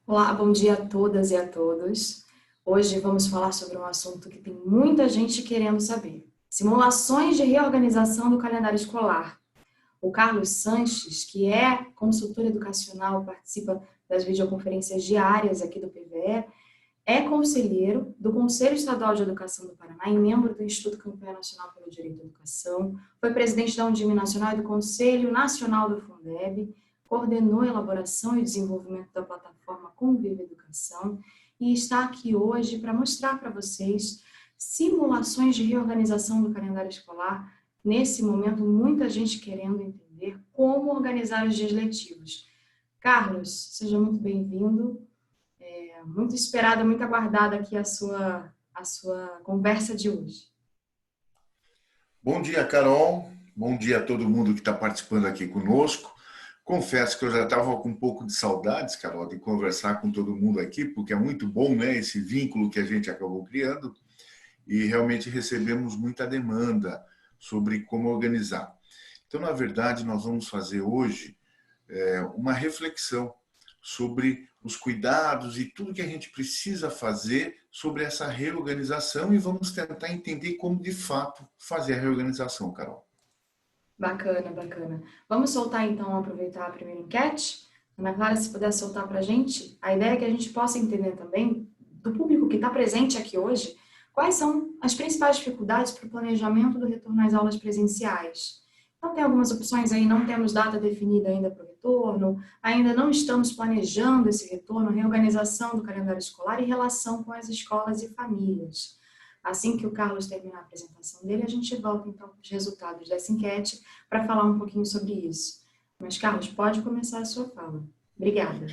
Olá, bom dia a todas e a todos. Hoje vamos falar sobre um assunto que tem muita gente querendo saber: simulações de reorganização do calendário escolar. O Carlos Sanches, que é consultor educacional, participa das videoconferências diárias aqui do PVE, é conselheiro do Conselho Estadual de Educação do Paraná e membro do Instituto Campeão Nacional pelo Direito à Educação, foi presidente da Undime Nacional e do Conselho Nacional do Fundeb, coordenou a elaboração e desenvolvimento da plataforma Convive Educação e está aqui hoje para mostrar para vocês simulações de reorganização do calendário escolar. Nesse momento, muita gente querendo entender como organizar os dias letivos. Carlos, seja muito bem-vindo. Muito esperada, muito aguardada aqui a sua conversa de hoje. Bom dia, Carol. Bom dia a todo mundo que está participando aqui conosco. Confesso que eu já estava com um pouco de saudades, Carol, de conversar com todo mundo aqui, porque é muito bom, né, esse vínculo que a gente acabou criando e realmente recebemos muita demanda sobre como organizar. Então, na verdade, nós vamos fazer hoje uma reflexão sobre os cuidados e tudo que a gente precisa fazer sobre essa reorganização e vamos tentar entender como de fato fazer a reorganização, Carol. Bacana, bacana. Vamos soltar então, aproveitar a primeira enquete? Ana Clara, se puder soltar para a gente, a ideia é que a gente possa entender também, do público que está presente aqui hoje, quais são as principais dificuldades para o planejamento do retorno às aulas presenciais. Então, tem algumas opções aí, não temos data definida ainda para o retorno, ainda não estamos planejando esse retorno, reorganização do calendário escolar e relação com as escolas e famílias. Assim que o Carlos terminar a apresentação dele, a gente volta então para os resultados dessa enquete para falar um pouquinho sobre isso. Mas, Carlos, pode começar a sua fala. Obrigada.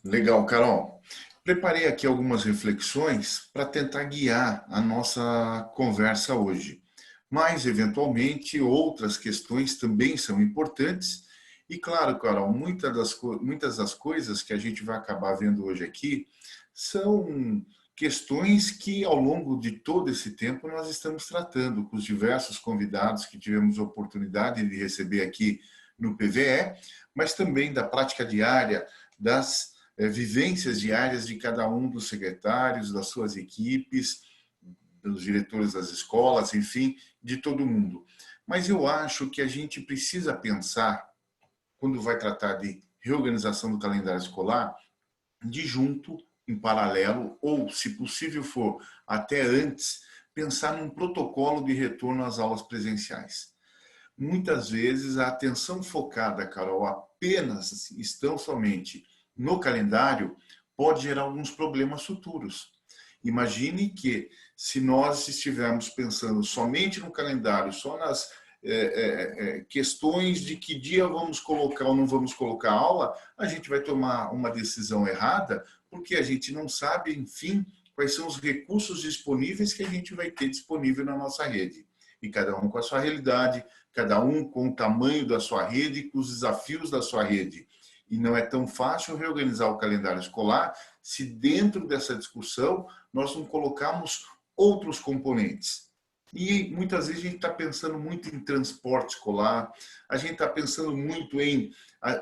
Legal, Carol. Preparei aqui algumas reflexões para tentar guiar a nossa conversa hoje. Mas, eventualmente, outras questões também são importantes. E, claro, Carol, muitas das coisas que a gente vai acabar vendo hoje aqui são questões que, ao longo de todo esse tempo, nós estamos tratando com os diversos convidados que tivemos a oportunidade de receber aqui no PVE, mas também da prática diária, das vivências diárias de cada um dos secretários, das suas equipes, dos diretores das escolas, enfim, de todo mundo. Mas eu acho que a gente precisa pensar, quando vai tratar de reorganização do calendário escolar, de junto, em paralelo, ou, se possível for, até antes, pensar num protocolo de retorno às aulas presenciais. Muitas vezes a atenção focada, Carol, apenas estão somente no calendário, pode gerar alguns problemas futuros. Imagine que, se nós estivermos pensando somente no calendário, só nas questões de que dia vamos colocar ou não vamos colocar aula, a gente vai tomar uma decisão errada, porque a gente não sabe, enfim, quais são os recursos disponíveis que a gente vai ter disponível na nossa rede. E cada um com a sua realidade, cada um com o tamanho da sua rede, com os desafios da sua rede. E não é tão fácil reorganizar o calendário escolar se dentro dessa discussão nós não colocarmos outros componentes. E muitas vezes a gente está pensando muito em transporte escolar, a gente está pensando muito em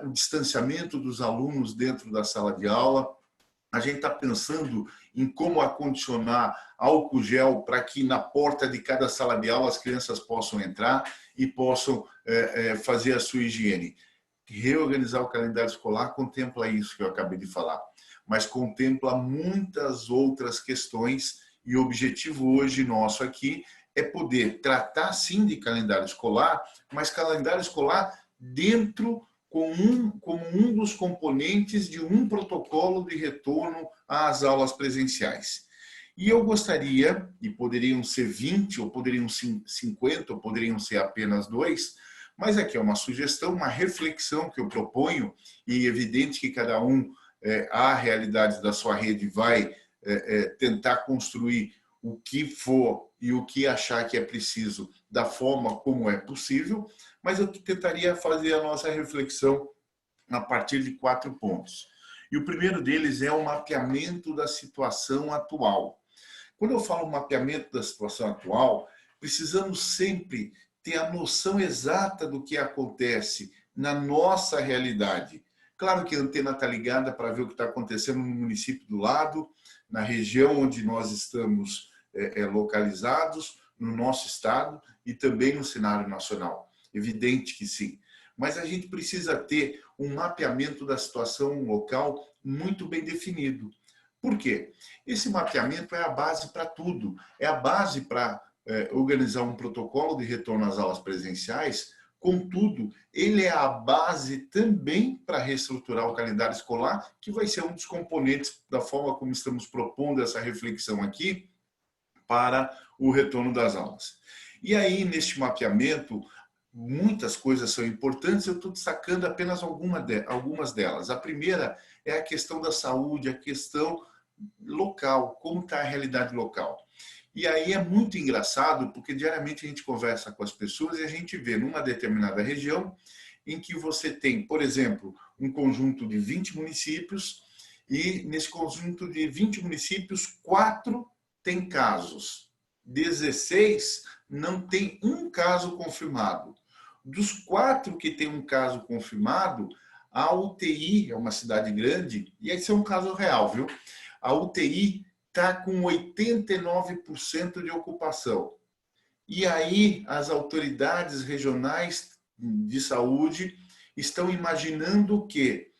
o distanciamento dos alunos dentro da sala de aula, a gente está pensando em como acondicionar álcool gel para que na porta de cada sala de aula as crianças possam entrar e possam fazer a sua higiene. Reorganizar o calendário escolar contempla isso que eu acabei de falar, mas contempla muitas outras questões e o objetivo hoje nosso aqui é poder tratar sim de calendário escolar, mas calendário escolar dentro como um dos componentes de um protocolo de retorno às aulas presenciais. E eu gostaria, e poderiam ser 20, ou poderiam ser 50, ou poderiam ser apenas 2, mas aqui é uma sugestão, uma reflexão que eu proponho, e é evidente que cada um, a realidade da sua rede, vai tentar construir o que for e o que achar que é preciso da forma como é possível, mas eu tentaria fazer a nossa reflexão a partir de 4 pontos. E o primeiro deles é o mapeamento da situação atual. Quando eu falo mapeamento da situação atual, precisamos sempre ter a noção exata do que acontece na nossa realidade. Claro que a antena está ligada para ver o que está acontecendo no município do lado, na região onde nós estamos localizados, no nosso estado e também no cenário nacional. Evidente que sim. Mas a gente precisa ter um mapeamento da situação local muito bem definido. Por quê? Esse mapeamento é a base para tudo. É a base para organizar um protocolo de retorno às aulas presenciais. Contudo, ele é a base também para reestruturar o calendário escolar, que vai ser um dos componentes da forma como estamos propondo essa reflexão aqui para o retorno das aulas. E aí, neste mapeamento, muitas coisas são importantes, eu estou destacando apenas algumas delas. A primeira é a questão da saúde, a questão local, como está a realidade local. E aí é muito engraçado, porque diariamente a gente conversa com as pessoas e a gente vê numa determinada região em que você tem, por exemplo, um conjunto de 20 municípios e nesse conjunto de 20 municípios, 4 têm casos, 16 não tem um caso confirmado. Dos 4 que tem um caso confirmado, a UTI, é uma cidade grande, e esse é um caso real, viu? A UTI está com 89% de ocupação. E aí as autoridades regionais de saúde estão imaginando que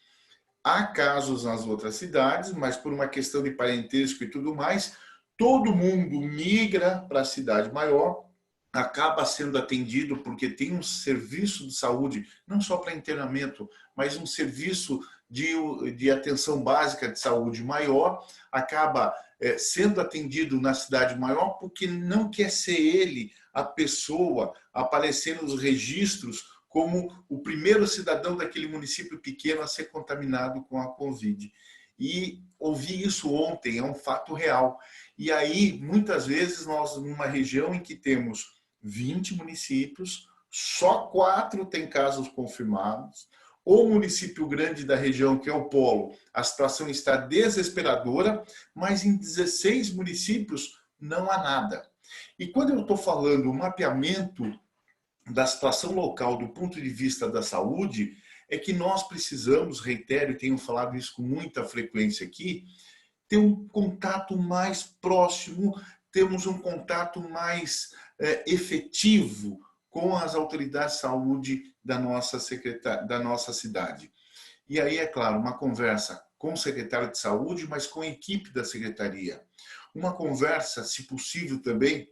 há casos nas outras cidades, mas por uma questão de parentesco e tudo mais, todo mundo migra para a cidade maior, acaba sendo atendido porque tem um serviço de saúde, não só para internamento, mas um serviço de atenção básica de saúde maior, acaba sendo atendido na cidade maior porque não quer ser ele, a pessoa, aparecer nos registros como o primeiro cidadão daquele município pequeno a ser contaminado com a Covid. E ouvi isso ontem, é um fato real. E aí, muitas vezes, nós, numa região em que temos 20 municípios, só 4 têm casos confirmados. O município grande da região, que é o polo, a situação está desesperadora, mas em 16 municípios não há nada. E quando eu estou falando o mapeamento da situação local do ponto de vista da saúde, é que nós precisamos, reitero e tenho falado isso com muita frequência aqui, ter um contato mais próximo, temos um contato mais efetivo com as autoridades de saúde da nossa cidade. E aí, é claro, uma conversa com o secretário de saúde, mas com a equipe da secretaria. Uma conversa, se possível também,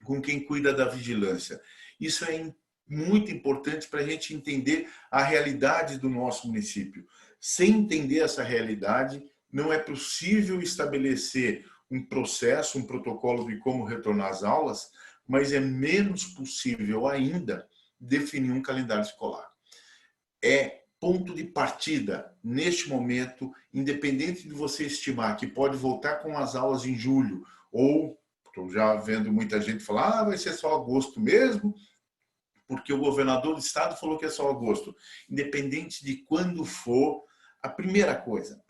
com quem cuida da vigilância. Isso é muito importante para a gente entender a realidade do nosso município. Sem entender essa realidade, não é possível estabelecer um processo, um protocolo de como retornar às aulas, mas é menos possível ainda definir um calendário escolar. É ponto de partida, neste momento, independente de você estimar que pode voltar com as aulas em julho, ou, estou já vendo muita gente falar, vai ser só agosto mesmo, porque o governador do estado falou que é só agosto. Independente de quando for, a primeira coisa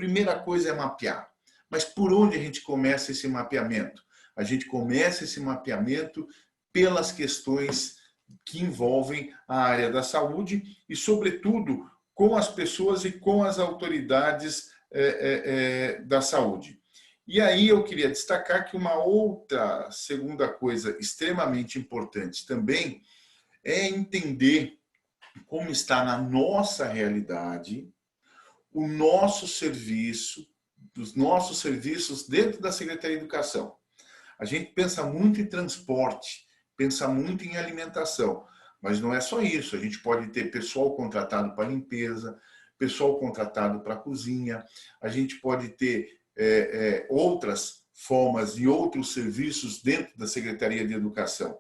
é mapear. Mas por onde a gente começa esse mapeamento? A gente começa esse mapeamento pelas questões que envolvem a área da saúde e, sobretudo, com as pessoas e com as autoridades da saúde. E aí eu queria destacar que uma outra segunda coisa extremamente importante também é entender como está na nossa realidade o nosso serviço, dos nossos serviços dentro da Secretaria de Educação. A gente pensa muito em transporte, pensa muito em alimentação, mas não é só isso. A gente pode ter pessoal contratado para limpeza, pessoal contratado para cozinha, a gente pode ter outras formas e outros serviços dentro da Secretaria de Educação.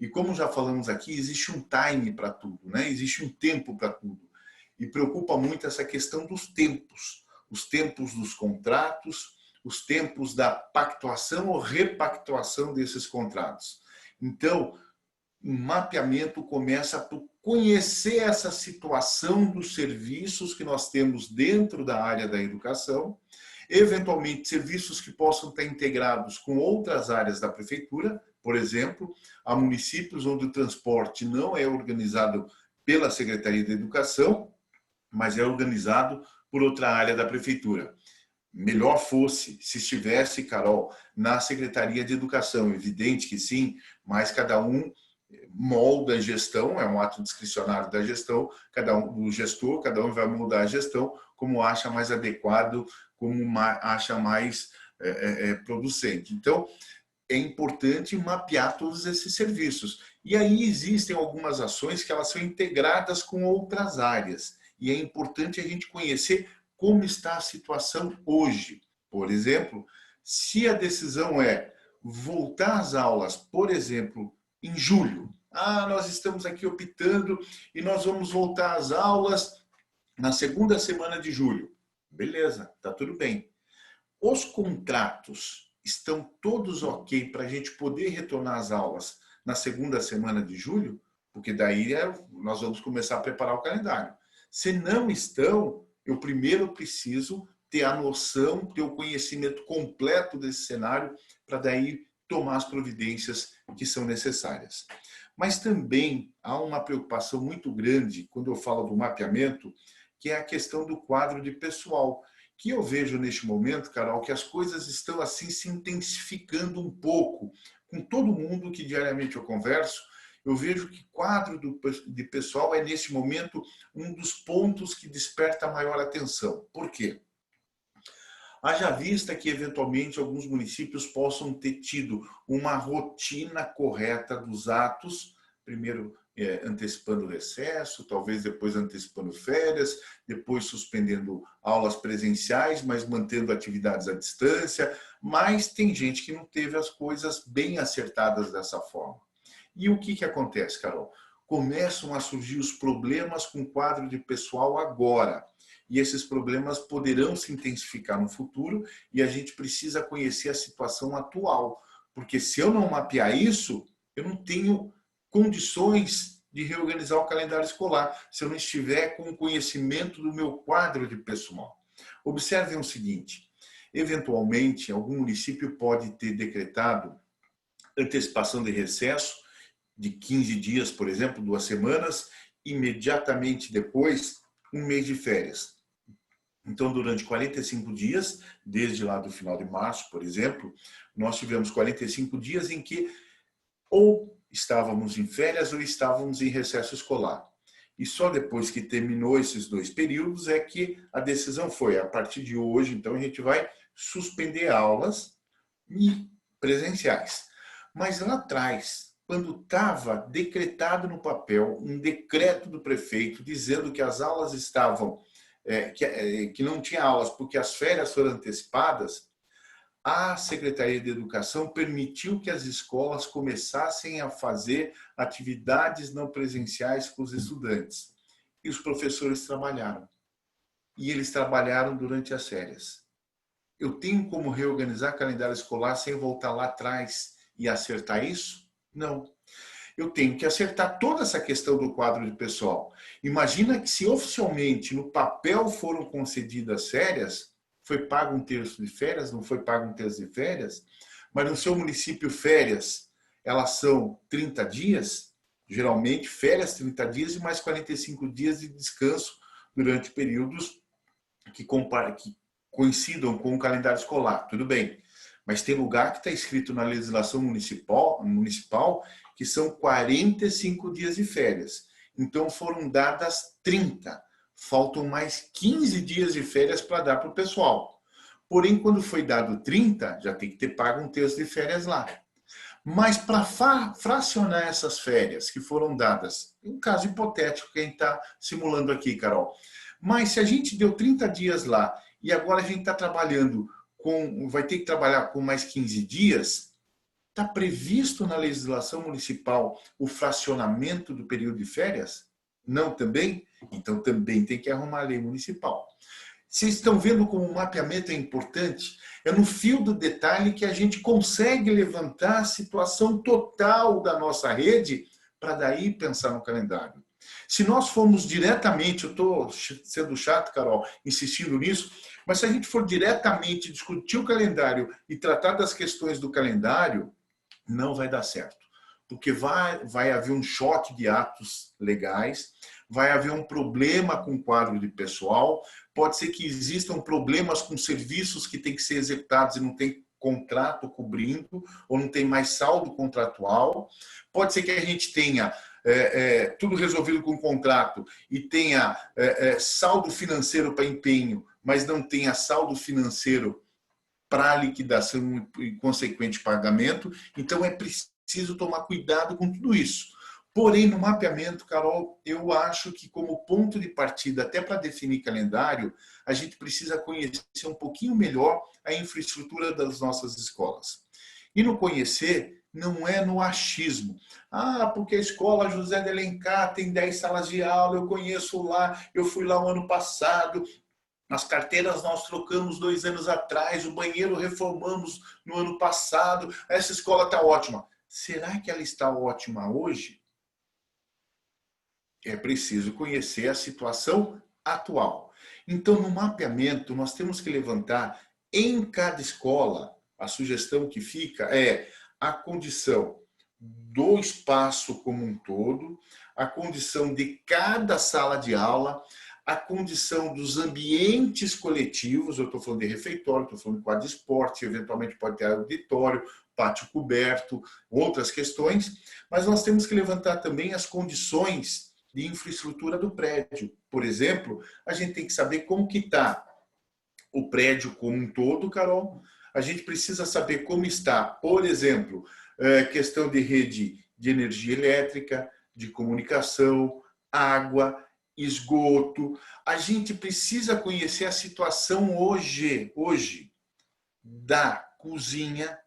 E como já falamos aqui, existe um time para tudo, né? Existe um tempo para tudo. E preocupa muito essa questão dos tempos. Os tempos dos contratos, os tempos da pactuação ou repactuação desses contratos. Então, o mapeamento começa por conhecer essa situação dos serviços que nós temos dentro da área da educação, eventualmente serviços que possam estar integrados com outras áreas da prefeitura, por exemplo, há municípios onde o transporte não é organizado pela Secretaria de Educação, mas é organizado por outra área da prefeitura. Melhor fosse se estivesse, Carol, na Secretaria de Educação. Evidente que sim, mas cada um molda a gestão, é um ato discricionário da gestão, cada um, do gestor, cada um vai moldar a gestão como acha mais adequado, como acha mais producente. Então, é importante mapear todos esses serviços. E aí existem algumas ações que elas são integradas com outras áreas. E é importante a gente conhecer como está a situação hoje. Por exemplo, se a decisão é voltar às aulas, por exemplo, em julho. Nós estamos aqui optando e nós vamos voltar às aulas na segunda semana de julho. Beleza, tá tudo bem. Os contratos estão todos ok para a gente poder retornar às aulas na segunda semana de julho? Porque daí nós vamos começar a preparar o calendário. Se não estão, eu primeiro preciso ter a noção, ter o conhecimento completo desse cenário para daí tomar as providências que são necessárias. Mas também há uma preocupação muito grande quando eu falo do mapeamento, que é a questão do quadro de pessoal, que eu vejo neste momento, Carol, que as coisas estão assim se intensificando um pouco. Com todo mundo que diariamente eu converso, eu vejo que quadro de pessoal é, neste momento, um dos pontos que desperta maior atenção. Por quê? Haja vista que, eventualmente, alguns municípios possam ter tido uma rotina correta dos atos, primeiro antecipando o recesso, talvez depois antecipando férias, depois suspendendo aulas presenciais, mas mantendo atividades à distância, mas tem gente que não teve as coisas bem acertadas dessa forma. E o que acontece, Carol? Começam a surgir os problemas com o quadro de pessoal agora. E esses problemas poderão se intensificar no futuro e a gente precisa conhecer a situação atual. Porque se eu não mapear isso, eu não tenho condições de reorganizar o calendário escolar, se eu não estiver com o conhecimento do meu quadro de pessoal. Observem o seguinte, eventualmente, algum município pode ter decretado antecipação de recesso de 15 dias, por exemplo, 2 semanas, imediatamente depois, um mês de férias. Então, durante 45 dias, desde lá do final de março, por exemplo, nós tivemos 45 dias em que ou estávamos em férias ou estávamos em recesso escolar. E só depois que terminou esses 2 períodos é que a decisão foi, a partir de hoje, então, a gente vai suspender aulas presenciais. Mas lá atrás, quando estava decretado no papel um decreto do prefeito dizendo que as aulas estavam, que não tinha aulas porque as férias foram antecipadas, a Secretaria de Educação permitiu que as escolas começassem a fazer atividades não presenciais com os estudantes. E os professores trabalharam. E eles trabalharam durante as férias. Eu tenho como reorganizar calendário escolar sem voltar lá atrás e acertar isso? Não. Eu tenho que acertar toda essa questão do quadro de pessoal. Imagina que se oficialmente no papel foram concedidas férias, foi pago 1/3 de férias, não foi pago 1/3 de férias, mas no seu município férias, elas são 30 dias, geralmente férias 30 dias e mais 45 dias de descanso durante períodos que coincidam com o calendário escolar, tudo bem. Mas tem lugar que está escrito na legislação municipal que são 45 dias de férias. Então foram dadas 30. Faltam mais 15 dias de férias para dar para o pessoal. Porém, quando foi dado 30, já tem que ter pago 1/3 de férias lá. Mas para fracionar essas férias que foram dadas, um caso hipotético que a gente está simulando aqui, Carol. Mas se a gente deu 30 dias lá e agora a gente está trabalhando vai ter que trabalhar com mais 15 dias, está previsto na legislação municipal o fracionamento do período de férias? Não também? Então também tem que arrumar a lei municipal. Vocês estão vendo como o mapeamento é importante? É no fio do detalhe que a gente consegue levantar a situação total da nossa rede para daí pensar no calendário. Se nós formos diretamente, eu estou sendo chato, Carol, insistindo nisso, mas se a gente for diretamente discutir o calendário e tratar das questões do calendário, não vai dar certo. Porque vai haver um choque de atos legais, vai haver um problema com o quadro de pessoal, pode ser que existam problemas com serviços que têm que ser executados e não tem contrato cobrindo, ou não tem mais saldo contratual, pode ser que a gente tenha tudo resolvido com contrato e tenha saldo financeiro para empenho, mas não tenha saldo financeiro para liquidação e consequente pagamento. Então, é preciso tomar cuidado com tudo isso. Porém, no mapeamento, Carol, eu acho que como ponto de partida, até para definir calendário, a gente precisa conhecer um pouquinho melhor a infraestrutura das nossas escolas. E no conhecer, não é no achismo. Ah, porque a escola José de Alencar tem 10 salas de aula, eu conheço lá, eu fui lá o ano passado, as carteiras nós trocamos 2 anos atrás, o banheiro reformamos no ano passado, essa escola está ótima. Será que ela está ótima hoje? É preciso conhecer a situação atual. Então, no mapeamento, nós temos que levantar em cada escola, a sugestão que fica é a condição do espaço como um todo, a condição de cada sala de aula, a condição dos ambientes coletivos, eu estou falando de refeitório, estou falando de quadro de esporte, eventualmente pode ter auditório, pátio coberto, outras questões, mas nós temos que levantar também as condições de infraestrutura do prédio. Por exemplo, a gente tem que saber como que está o prédio como um todo, Carol. A gente precisa saber como está, por exemplo, questão de rede de energia elétrica, de comunicação, água, esgoto. A gente precisa conhecer a situação hoje da cozinha,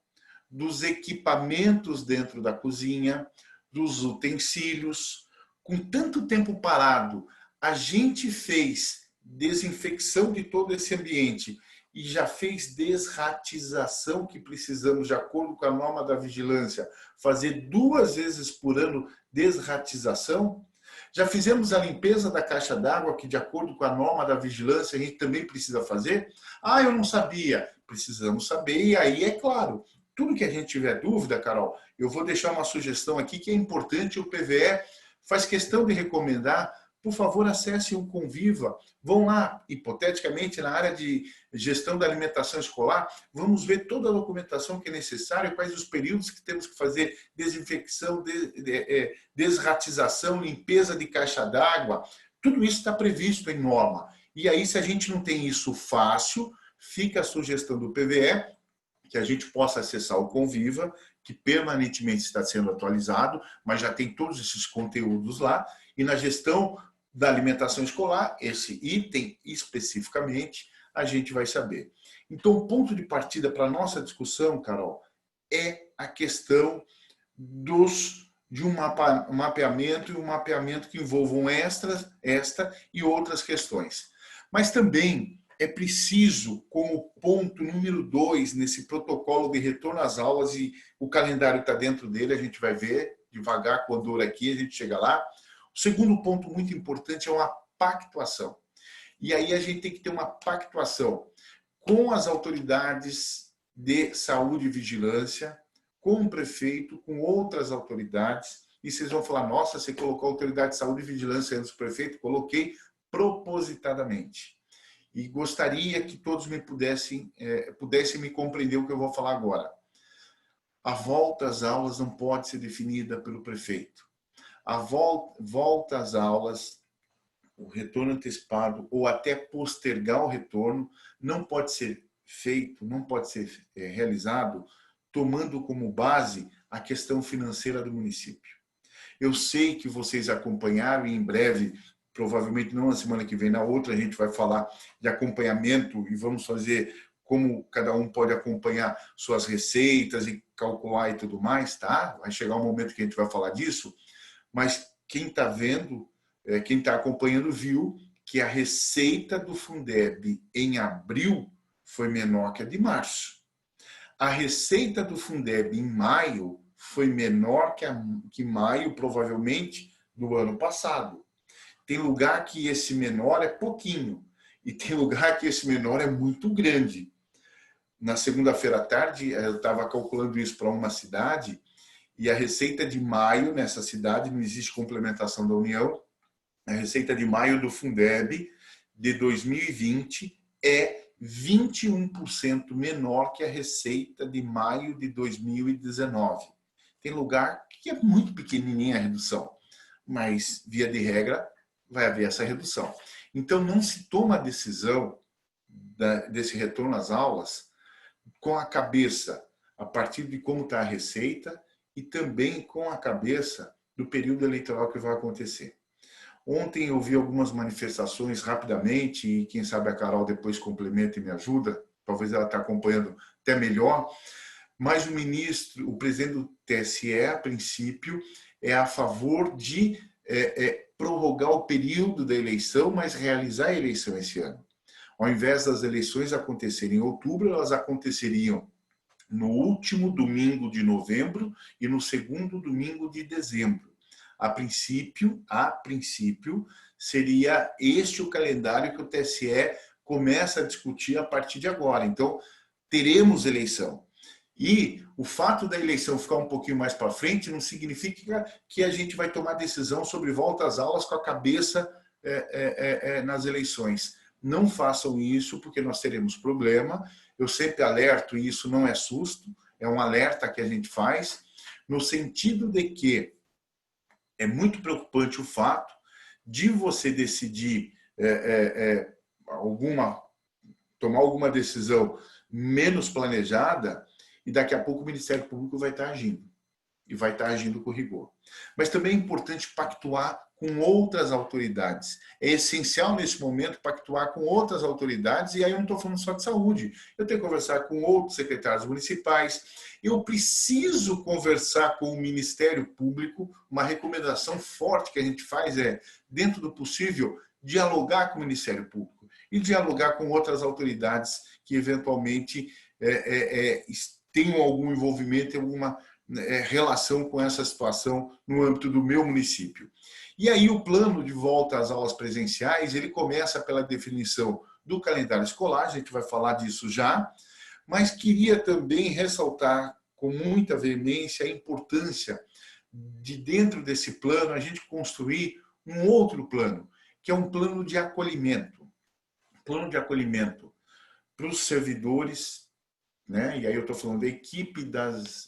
dos equipamentos dentro da cozinha, dos utensílios. Com tanto tempo parado, a gente fez desinfecção de todo esse ambiente e já fez desratização, que precisamos, de acordo com a norma da vigilância, fazer 2 vezes por ano desratização. Já fizemos a limpeza da caixa d'água, que de acordo com a norma da vigilância a gente também precisa fazer. Ah, eu não sabia. Precisamos saber, e aí é claro, tudo que a gente tiver dúvida, Carol, eu vou deixar uma sugestão aqui que é importante, o PVE faz questão de recomendar, por favor, acessem o Conviva, vão lá, hipoteticamente, na área de gestão da alimentação escolar, vamos ver toda a documentação que é necessária, quais os períodos que temos que fazer desinfecção, desratização, limpeza de caixa d'água, tudo isso está previsto em norma. E aí, se a gente não tem isso fácil, fica a sugestão do PVE, que a gente possa acessar o Conviva, que permanentemente está sendo atualizado, mas já tem todos esses conteúdos lá, e na gestão da alimentação escolar, esse item especificamente, a gente vai saber. Então, o ponto de partida para a nossa discussão, Carol, é a questão de um mapeamento, e um mapeamento que envolvam esta e outras questões. Mas também é preciso, como ponto número 2, nesse protocolo de retorno às aulas, e o calendário está dentro dele, a gente vai ver devagar, com odor aqui, a gente chega lá. O segundo ponto muito importante é uma pactuação. E aí a gente tem que ter uma pactuação com as autoridades de saúde e vigilância, com o prefeito, com outras autoridades, e vocês vão falar, nossa, você colocou a autoridade de saúde e vigilância antes do prefeito? Coloquei propositadamente. E gostaria que todos pudessem me compreender o que eu vou falar agora. A volta às aulas não pode ser definida pelo prefeito. A volta às aulas, o retorno antecipado ou até postergar o retorno não pode ser feito, não pode ser realizado tomando como base a questão financeira do município. Eu sei que vocês acompanharam e em breve, provavelmente não na semana que vem, na outra, a gente vai falar de acompanhamento e vamos fazer como cada um pode acompanhar suas receitas e calcular e tudo mais, tá? Vai chegar um momento que a gente vai falar disso, mas quem está vendo, quem está acompanhando viu que a receita do Fundeb em abril foi menor que a de março. A receita do Fundeb em maio foi menor que maio, provavelmente, do ano passado. Tem lugar que esse menor é pouquinho e tem lugar que esse menor é muito grande. Na segunda-feira à tarde, eu estava calculando isso para uma cidade e a receita de maio nessa cidade, não existe complementação da União, a receita de maio do Fundeb de 2020 é 21% menor que a receita de maio de 2019. Tem lugar que é muito pequenininha a redução, mas, via de regra, vai haver essa redução. Então, não se toma a decisão desse retorno às aulas com a cabeça a partir de como está a receita e também com a cabeça do período eleitoral que vai acontecer. Ontem eu vi algumas manifestações rapidamente, e quem sabe a Carol depois complementa e me ajuda, talvez ela está acompanhando até melhor, mas o presidente do TSE, a princípio, é a favor de prorrogar o período da eleição, mas realizar a eleição esse ano. Ao invés das eleições acontecerem em outubro, elas aconteceriam no último domingo de novembro e no segundo domingo de dezembro. A princípio, seria este o calendário que o TSE começa a discutir a partir de agora. Então, teremos eleição. E o fato da eleição ficar um pouquinho mais para frente não significa que a gente vai tomar decisão sobre volta às aulas com a cabeça nas eleições. Não façam isso, porque nós teremos problema. Eu sempre alerto, e isso não é susto, é um alerta que a gente faz, no sentido de que é muito preocupante o fato de você decidir tomar alguma decisão menos planejada e daqui a pouco o Ministério Público vai estar agindo. E vai estar agindo com rigor. Mas também é importante pactuar com outras autoridades. É essencial, nesse momento, pactuar com outras autoridades, e aí eu não estou falando só de saúde. Eu tenho que conversar com outros secretários municipais, eu preciso conversar com o Ministério Público. Uma recomendação forte que a gente faz é, dentro do possível, dialogar com o Ministério Público e dialogar com outras autoridades que, eventualmente, tenham algum envolvimento, alguma relação com essa situação no âmbito do meu município. E aí o plano de volta às aulas presenciais, ele começa pela definição do calendário escolar, a gente vai falar disso já, mas queria também ressaltar com muita veemência a importância de, dentro desse plano, a gente construir um outro plano, que é um plano de acolhimento. Plano de acolhimento para os servidores, né? E aí eu estou falando da equipe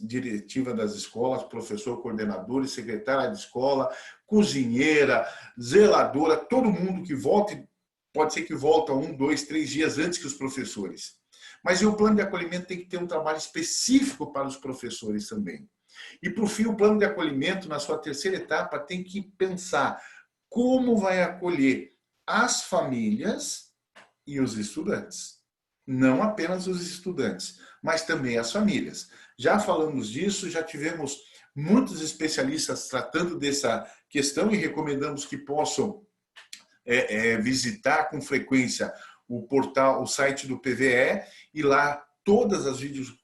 diretiva das escolas, professor, coordenadores, secretária de escola, cozinheira, zeladora, todo mundo que volte, pode ser que volta 1, 2, 3 dias antes que os professores. Mas o plano de acolhimento tem que ter um trabalho específico para os professores também. E, por fim, o plano de acolhimento, na sua terceira etapa, tem que pensar como vai acolher as famílias e os estudantes. Não apenas os estudantes, mas também as famílias. Já falamos disso, já tivemos muitos especialistas tratando dessa questão e recomendamos que possam visitar com frequência o portal, o site do PVE, e lá todas as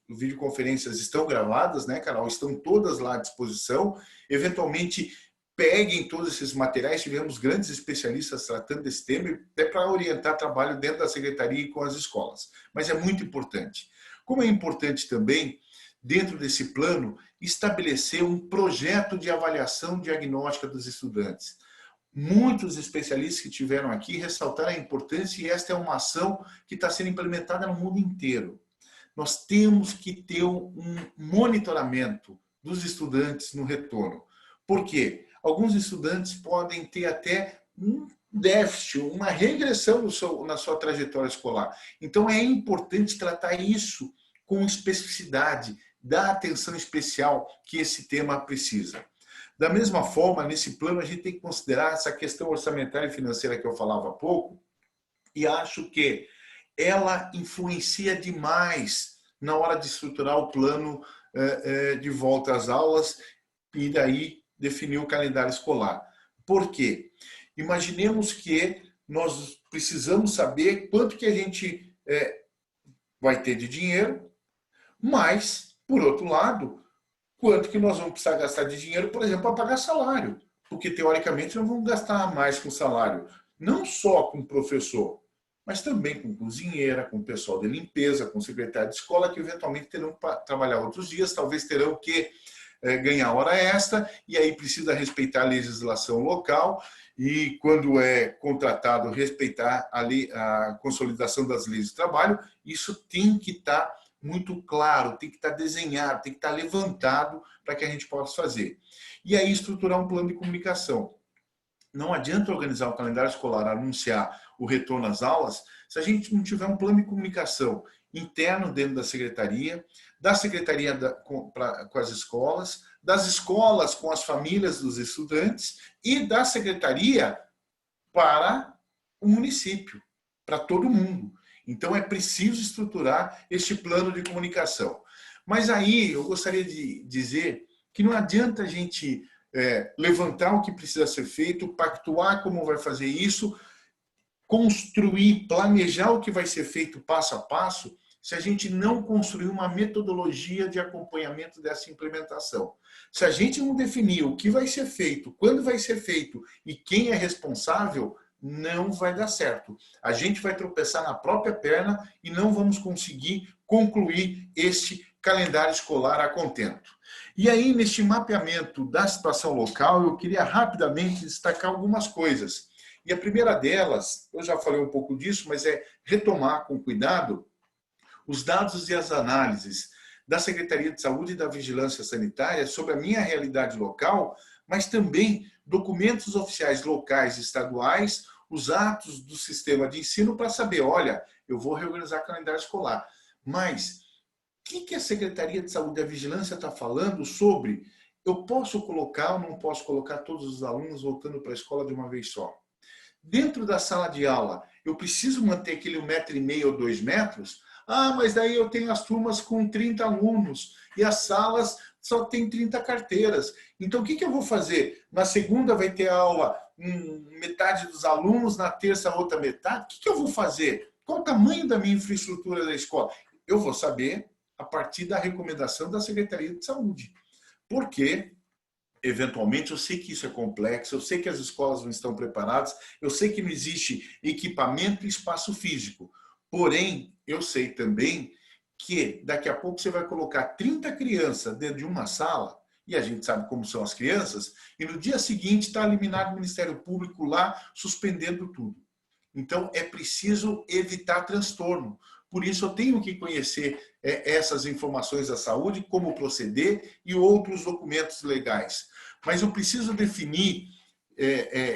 videoconferências estão gravadas, né, Carol? Estão todas lá à disposição. Eventualmente, peguem todos esses materiais, tivemos grandes especialistas tratando desse tema, até para orientar trabalho dentro da secretaria e com as escolas. Mas é muito importante. Como é importante também, dentro desse plano, estabelecer um projeto de avaliação diagnóstica dos estudantes. Muitos especialistas que tiveram aqui ressaltaram a importância, e esta é uma ação que está sendo implementada no mundo inteiro. Nós temos que ter um monitoramento dos estudantes no retorno. Por quê? Alguns estudantes podem ter até um déficit, uma regressão na sua trajetória escolar. Então, é importante tratar isso com especificidade, dar atenção especial que esse tema precisa. Da mesma forma, nesse plano, a gente tem que considerar essa questão orçamentária e financeira que eu falava há pouco, e acho que ela influencia demais na hora de estruturar o plano de volta às aulas e daí definir o calendário escolar. Por quê? Imaginemos que nós precisamos saber quanto que a gente vai ter de dinheiro, mas, por outro lado, quanto que nós vamos precisar gastar de dinheiro, por exemplo, para pagar salário. Porque, teoricamente, nós vamos gastar mais com salário. Não só com professor, mas também com cozinheira, com pessoal de limpeza, com secretário de escola, que eventualmente terão que trabalhar outros dias, talvez terão que ganhar hora extra, e aí precisa respeitar a legislação local, e quando é contratado, respeitar a consolidação das leis de trabalho. Isso tem que estar muito claro, tem que estar desenhado, tem que estar levantado para que a gente possa fazer. E aí estruturar um plano de comunicação. Não adianta organizar o calendário escolar, anunciar o retorno às aulas, se a gente não tiver um plano de comunicação interno dentro da secretaria com as escolas, das escolas com as famílias dos estudantes e da secretaria para o município, para todo mundo. Então, é preciso estruturar este plano de comunicação. Mas aí, eu gostaria de dizer que não adianta a gente levantar o que precisa ser feito, pactuar como vai fazer isso, construir, planejar o que vai ser feito passo a passo, se a gente não construir uma metodologia de acompanhamento dessa implementação. Se a gente não definir o que vai ser feito, quando vai ser feito e quem é responsável, não vai dar certo. A gente vai tropeçar na própria perna e não vamos conseguir concluir este calendário escolar a contento. E aí, neste mapeamento da situação local, eu queria rapidamente destacar algumas coisas. E a primeira delas, eu já falei um pouco disso, mas é retomar com cuidado os dados e as análises da Secretaria de Saúde e da Vigilância Sanitária sobre a minha realidade local, mas também documentos oficiais locais e estaduais, os atos do sistema de ensino, para saber, olha, eu vou reorganizar o calendário escolar. Mas o que a Secretaria de Saúde e da Vigilância está falando sobre eu posso colocar ou não posso colocar todos os alunos voltando para a escola de uma vez só? Dentro da sala de aula, eu preciso manter aquele 1,5 m ou 2 metros? Ah, mas daí eu tenho as turmas com 30 alunos e as salas só tem 30 carteiras. Então, o que eu vou fazer? Na segunda vai ter aula metade dos alunos, na terça outra metade. O que eu vou fazer? Qual o tamanho da minha infraestrutura da escola? Eu vou saber a partir da recomendação da Secretaria de Saúde. Porque, eventualmente, eu sei que isso é complexo, eu sei que as escolas não estão preparadas, eu sei que não existe equipamento e espaço físico. Porém, eu sei também que daqui a pouco você vai colocar 30 crianças dentro de uma sala, e a gente sabe como são as crianças, e no dia seguinte está eliminado o Ministério Público lá, suspendendo tudo. Então, é preciso evitar transtorno. Por isso, eu tenho que conhecer essas informações da saúde, como proceder e outros documentos legais. Mas eu preciso definir,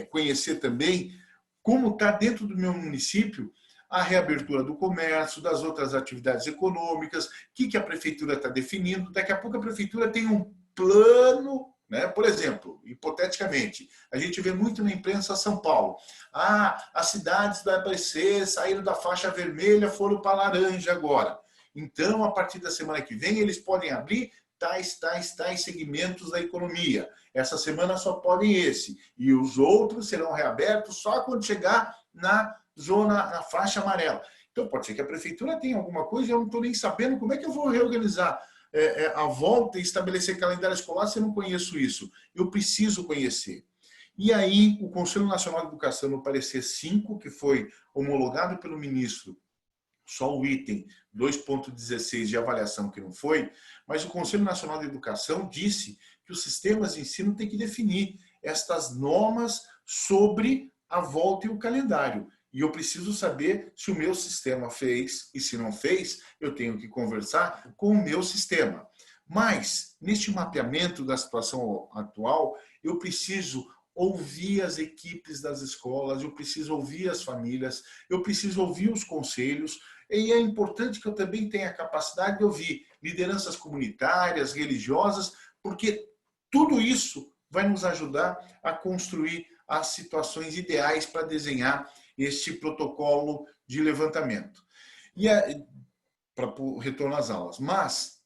conhecer também como está dentro do meu município a reabertura do comércio, das outras atividades econômicas, o que a prefeitura está definindo. Daqui a pouco a prefeitura tem um plano, né? Por exemplo, hipoteticamente, a gente vê muito na imprensa São Paulo. Ah, as cidades do ABC saíram da faixa vermelha, foram para laranja agora. Então, a partir da semana que vem, eles podem abrir tais segmentos da economia. Essa semana só podem esse. E os outros serão reabertos só quando chegar na faixa amarela. Então, pode ser que a prefeitura tenha alguma coisa e eu não estou nem sabendo como é que eu vou reorganizar a volta e estabelecer calendário escolar se eu não conheço isso. Eu preciso conhecer. E aí, o Conselho Nacional de Educação, no parecer 5, que foi homologado pelo ministro, só o item 2.16 de avaliação que não foi, mas o Conselho Nacional de Educação disse que os sistemas de ensino têm que definir estas normas sobre a volta e o calendário. E eu preciso saber se o meu sistema fez, e se não fez, eu tenho que conversar com o meu sistema. Mas, neste mapeamento da situação atual, eu preciso ouvir as equipes das escolas, eu preciso ouvir as famílias, eu preciso ouvir os conselhos, e é importante que eu também tenha a capacidade de ouvir lideranças comunitárias, religiosas, porque tudo isso vai nos ajudar a construir as situações ideais para desenhar este protocolo de levantamento. E para o retorno às aulas. Mas,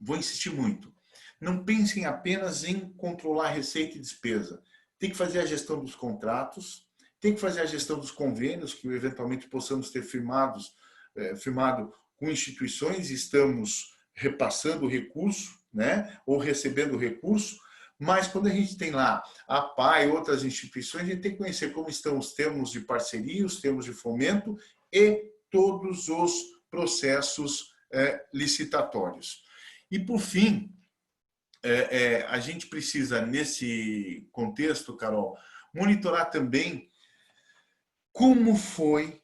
vou insistir muito, não pensem apenas em controlar receita e despesa. Tem que fazer a gestão dos contratos, tem que fazer a gestão dos convênios, que eventualmente possamos ter firmado com instituições e estamos repassando o recurso, né? Ou recebendo o recurso. Mas quando a gente tem lá a PA e outras instituições, a gente tem que conhecer como estão os termos de parceria, os termos de fomento e todos os processos licitatórios. E, por fim, a gente precisa, nesse contexto, Carol, monitorar também como foi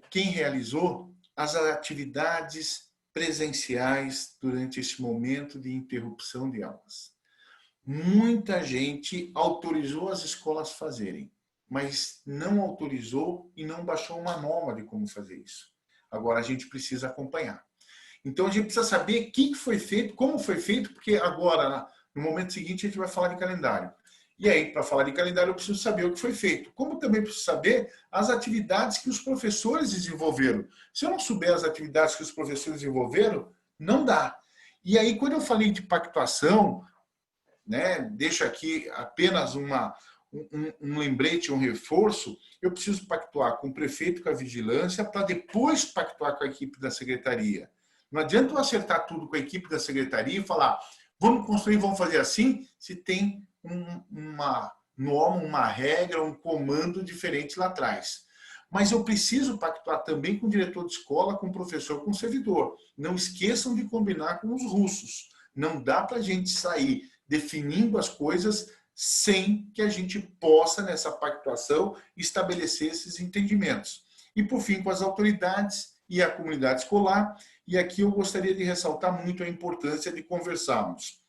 quem realizou as atividades presenciais durante esse momento de interrupção de aulas. Muita gente autorizou as escolas fazerem, mas não autorizou e não baixou uma norma de como fazer isso. Agora a gente precisa acompanhar. Então a gente precisa saber o que foi feito, como foi feito, porque agora, no momento seguinte, a gente vai falar de calendário. E aí, para falar de calendário, eu preciso saber o que foi feito. Como também preciso saber as atividades que os professores desenvolveram. Se eu não souber as atividades que os professores desenvolveram, não dá. E aí, quando eu falei de pactuação, né, deixo aqui apenas um lembrete, um reforço, eu preciso pactuar com o prefeito, com a vigilância, para depois pactuar com a equipe da secretaria. Não adianta eu acertar tudo com a equipe da secretaria e falar, vamos construir, vamos fazer assim, se tem uma norma, uma regra, um comando diferente lá atrás. Mas eu preciso pactuar também com o diretor de escola, com o professor, com o servidor. Não esqueçam de combinar com os russos. Não dá para a gente sair definindo as coisas sem que a gente possa, nessa pactuação, estabelecer esses entendimentos. E, por fim, com as autoridades e a comunidade escolar. E aqui eu gostaria de ressaltar muito a importância de conversarmos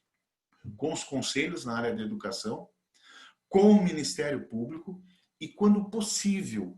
com os conselhos na área da educação, com o Ministério Público e, quando possível,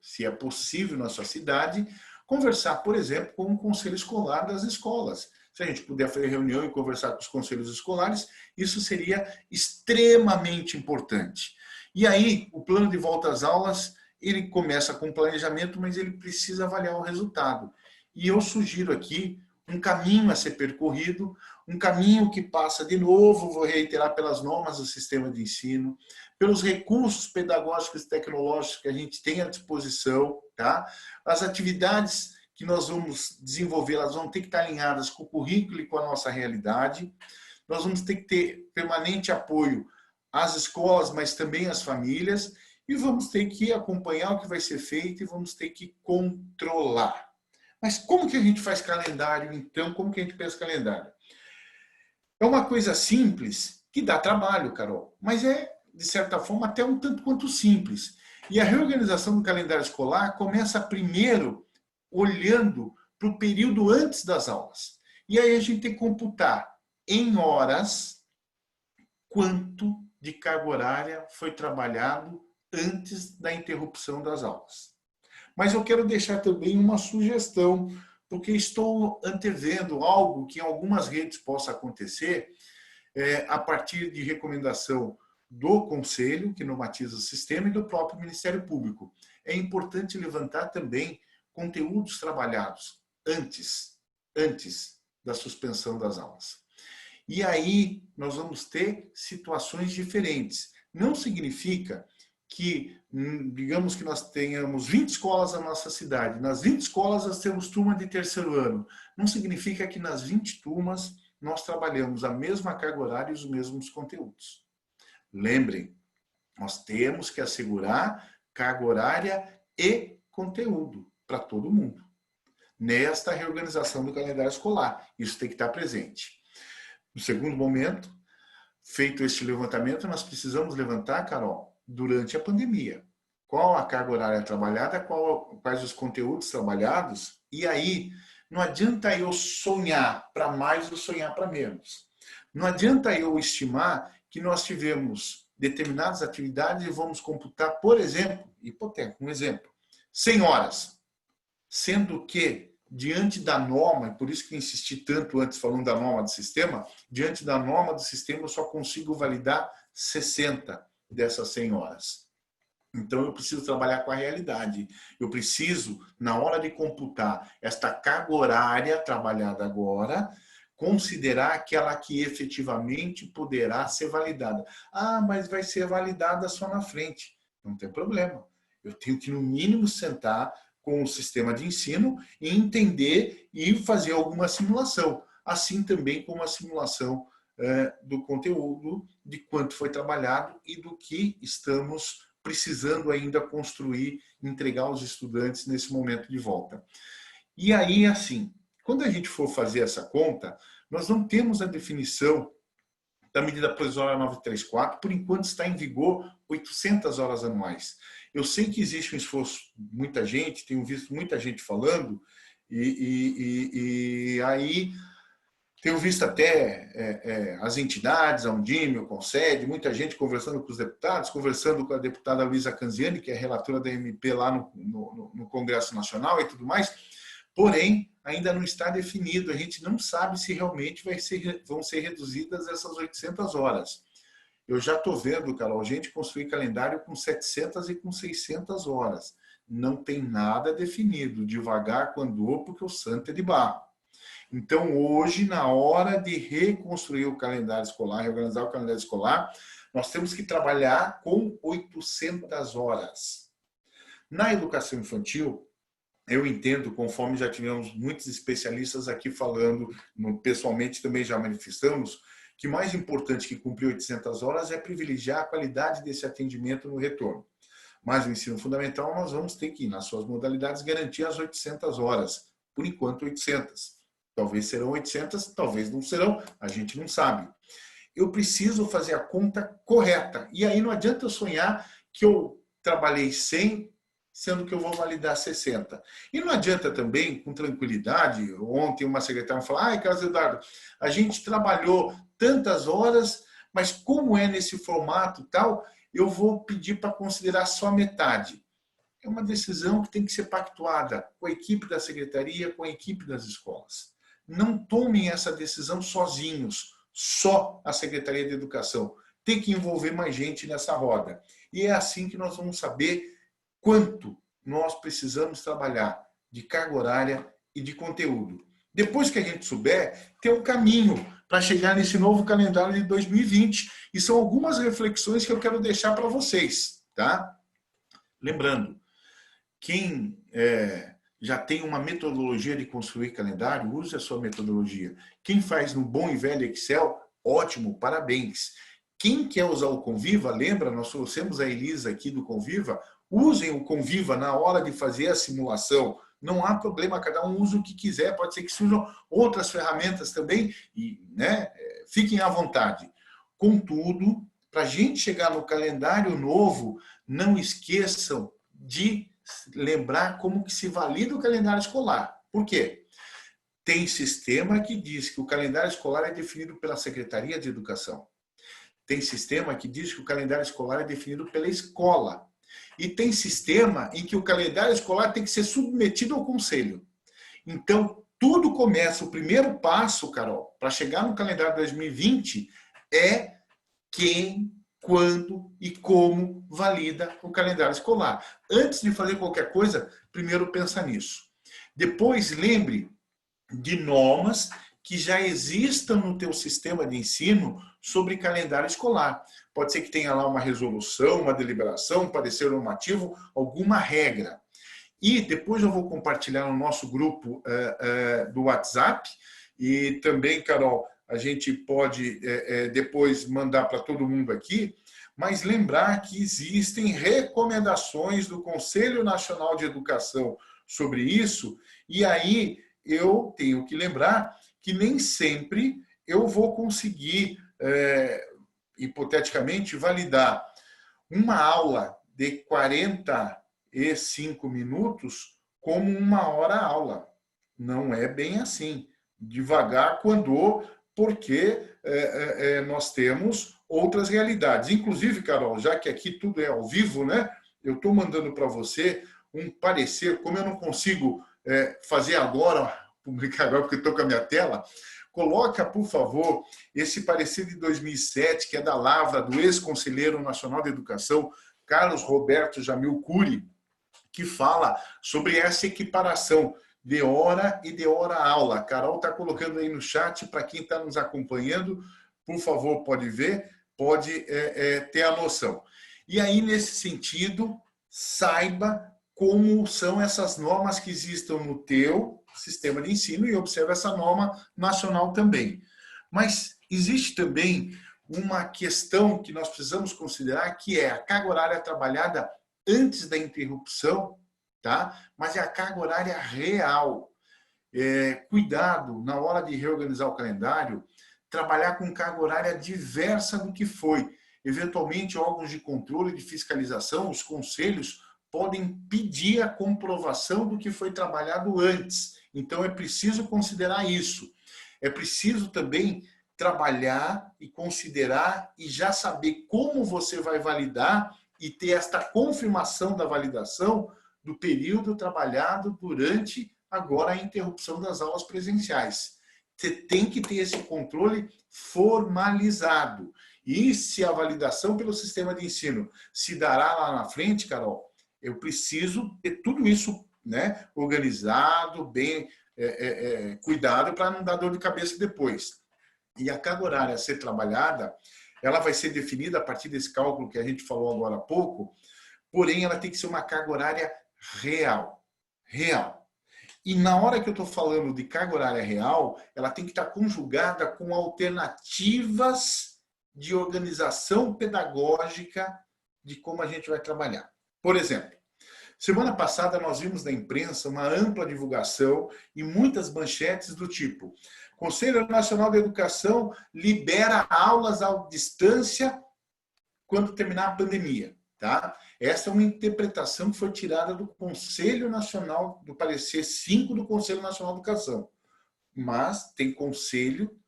se é possível na sua cidade, conversar, por exemplo, com o conselho escolar das escolas. Se a gente puder fazer reunião e conversar com os conselhos escolares, isso seria extremamente importante. E aí, o plano de volta às aulas, ele começa com planejamento, mas ele precisa avaliar o resultado. E eu sugiro aqui um caminho a ser percorrido, um caminho que passa, de novo, vou reiterar, pelas normas do sistema de ensino, pelos recursos pedagógicos e tecnológicos que a gente tem à disposição, tá? As atividades que nós vamos desenvolver, elas vão ter que estar alinhadas com o currículo e com a nossa realidade. Nós vamos ter que ter permanente apoio às escolas, mas também às famílias, e vamos ter que acompanhar o que vai ser feito e vamos ter que controlar. Mas como que a gente faz calendário, então? Como que a gente pensa calendário? É uma coisa simples, que dá trabalho, Carol, mas é, de certa forma, até um tanto quanto simples. E a reorganização do calendário escolar começa primeiro olhando para o período antes das aulas. E aí a gente tem que computar em horas quanto de carga horária foi trabalhado antes da interrupção das aulas. Mas eu quero deixar também uma sugestão, porque estou antevendo algo que em algumas redes possa acontecer a partir de recomendação do Conselho, que normatiza o sistema, e do próprio Ministério Público. É importante levantar também conteúdos trabalhados antes da suspensão das aulas. E aí nós vamos ter situações diferentes. Não significa que, digamos que nós tenhamos 20 escolas na nossa cidade. Nas 20 escolas nós temos turma de terceiro ano. Não significa que nas 20 turmas nós trabalhamos a mesma carga horária e os mesmos conteúdos. Lembrem, nós temos que assegurar carga horária e conteúdo para todo mundo. Nesta reorganização do calendário escolar, isso tem que estar presente. No segundo momento, feito este levantamento, nós precisamos levantar, Carol, durante a pandemia. Qual a carga horária trabalhada, quais os conteúdos trabalhados, e aí não adianta eu sonhar para mais ou sonhar para menos. Não adianta eu estimar que nós tivemos determinadas atividades e vamos computar, por exemplo, hipotético, um exemplo, 100 horas, sendo que, diante da norma, e por isso que insisti tanto antes falando da norma do sistema, diante da norma do sistema eu só consigo validar 60 dessas 100 horas. Então eu preciso trabalhar com a realidade. Eu preciso, na hora de computar esta carga horária trabalhada agora, considerar aquela que efetivamente poderá ser validada. Ah, mas vai ser validada só na frente. Não tem problema. Eu tenho que, no mínimo, sentar com o sistema de ensino e entender e fazer alguma simulação. Assim também como a simulação do conteúdo, de quanto foi trabalhado e do que estamos precisando ainda construir, entregar aos estudantes nesse momento de volta. E aí, assim, quando a gente for fazer essa conta, nós não temos a definição da medida provisória 934, por enquanto está em vigor 800 horas anuais. Eu sei que existe um esforço, muita gente, tenho visto muita gente falando, e aí tenho visto até as entidades, a Undime, o Concede, muita gente conversando com os deputados, conversando com a deputada Luísa Canziani, que é relatora da MP lá no Congresso Nacional e tudo mais, porém, ainda não está definido, a gente não sabe se realmente vão ser reduzidas essas 800 horas. Eu já estou vendo, Carol, gente construir calendário com 700 e com 600 horas. Não tem nada definido, devagar quando ou, porque o santo é de barro. Então, hoje, na hora de reconstruir o calendário escolar, reorganizar o calendário escolar, nós temos que trabalhar com 800 horas. Na educação infantil, eu entendo, conforme já tivemos muitos especialistas aqui falando, pessoalmente também já manifestamos, que mais importante que cumprir 800 horas é privilegiar a qualidade desse atendimento no retorno. Mas no ensino fundamental nós vamos ter que, nas suas modalidades, garantir as 800 horas. Por enquanto, 800. Talvez serão 800, talvez não serão, a gente não sabe. Eu preciso fazer a conta correta. E aí não adianta eu sonhar que eu trabalhei 100, sendo que eu vou validar 60. E não adianta também, com tranquilidade, ontem uma secretária falou, Carlos Eduardo, a gente trabalhou tantas horas, mas como é nesse formato tal, eu vou pedir para considerar só metade. É uma decisão que tem que ser pactuada com a equipe da secretaria, com a equipe das escolas. Não tomem essa decisão sozinhos, só a Secretaria de Educação. Tem que envolver mais gente nessa roda. E é assim que nós vamos saber quanto nós precisamos trabalhar de carga horária e de conteúdo. Depois que a gente souber, tem um caminho para chegar nesse novo calendário de 2020. E são algumas reflexões que eu quero deixar para vocês, tá? Lembrando, quem já tem uma metodologia de construir calendário, use a sua metodologia. Quem faz no bom e velho Excel, ótimo, parabéns. Quem quer usar o Conviva, lembra, nós trouxemos a Elisa aqui do Conviva, usem o Conviva na hora de fazer a simulação. Não há problema, cada um usa o que quiser, pode ser que surjam outras ferramentas também, e, fiquem à vontade. Contudo, para a gente chegar no calendário novo, não esqueçam de lembrar como que se valida o calendário escolar. Por quê? Tem sistema que diz que o calendário escolar é definido pela Secretaria de Educação. Tem sistema que diz que o calendário escolar é definido pela escola. E tem sistema em que o calendário escolar tem que ser submetido ao conselho. Então, tudo começa, o primeiro passo, Carol, para chegar no calendário 2020 é quem, quando e como valida o calendário escolar. Antes de fazer qualquer coisa, primeiro pensa nisso. Depois, lembre de normas que já existam no teu sistema de ensino sobre calendário escolar. Pode ser que tenha lá uma resolução, uma deliberação, um parecer normativo, alguma regra. E depois eu vou compartilhar no nosso grupo do WhatsApp e também, Carol, a gente pode depois mandar para todo mundo aqui, mas lembrar que existem recomendações do Conselho Nacional de Educação sobre isso, e aí eu tenho que lembrar que nem sempre eu vou conseguir, hipoteticamente, validar uma aula de 45 minutos como uma hora aula. Não é bem assim. Devagar quando, porque nós temos outras realidades. Inclusive, Carol, já que aqui tudo é ao vivo, né? Eu estou mandando para você um parecer, como eu não consigo fazer agora, publicar agora porque estou com a minha tela, coloca, por favor, esse parecer de 2007, que é da Lavra, do ex-conselheiro nacional de educação, Carlos Roberto Jamil Cury, que fala sobre essa equiparação de hora e de hora-aula. A Carol está colocando aí no chat, para quem está nos acompanhando, por favor, pode ver, pode ter a noção. E aí, nesse sentido, saiba como são essas normas que existem no teu sistema de ensino e observe essa norma nacional também. Mas existe também uma questão que nós precisamos considerar, que é a carga horária trabalhada antes da interrupção, tá? Mas é a carga horária real. Cuidado na hora de reorganizar o calendário, trabalhar com carga horária diversa do que foi. Eventualmente, órgãos de controle e de fiscalização, os conselhos, podem pedir a comprovação do que foi trabalhado antes. Então, é preciso considerar isso. É preciso também trabalhar e considerar e já saber como você vai validar e ter esta confirmação da validação do período trabalhado durante agora a interrupção das aulas presenciais. Você tem que ter esse controle formalizado. E se a validação pelo sistema de ensino se dará lá na frente, Carol, eu preciso ter tudo isso, né, organizado, bem cuidado para não dar dor de cabeça depois. E a carga horária a ser trabalhada, ela vai ser definida a partir desse cálculo que a gente falou agora há pouco, porém ela tem que ser uma carga horária real. Real. E na hora que eu estou falando de carga horária real, ela tem que estar conjugada com alternativas de organização pedagógica de como a gente vai trabalhar. Por exemplo, semana passada nós vimos na imprensa uma ampla divulgação e muitas manchetes do tipo: Conselho Nacional de Educação libera aulas à distância quando terminar a pandemia. Tá? Essa é uma interpretação que foi tirada do Conselho Nacional, do parecer 5 do Conselho Nacional de Educação. Mas tem conselho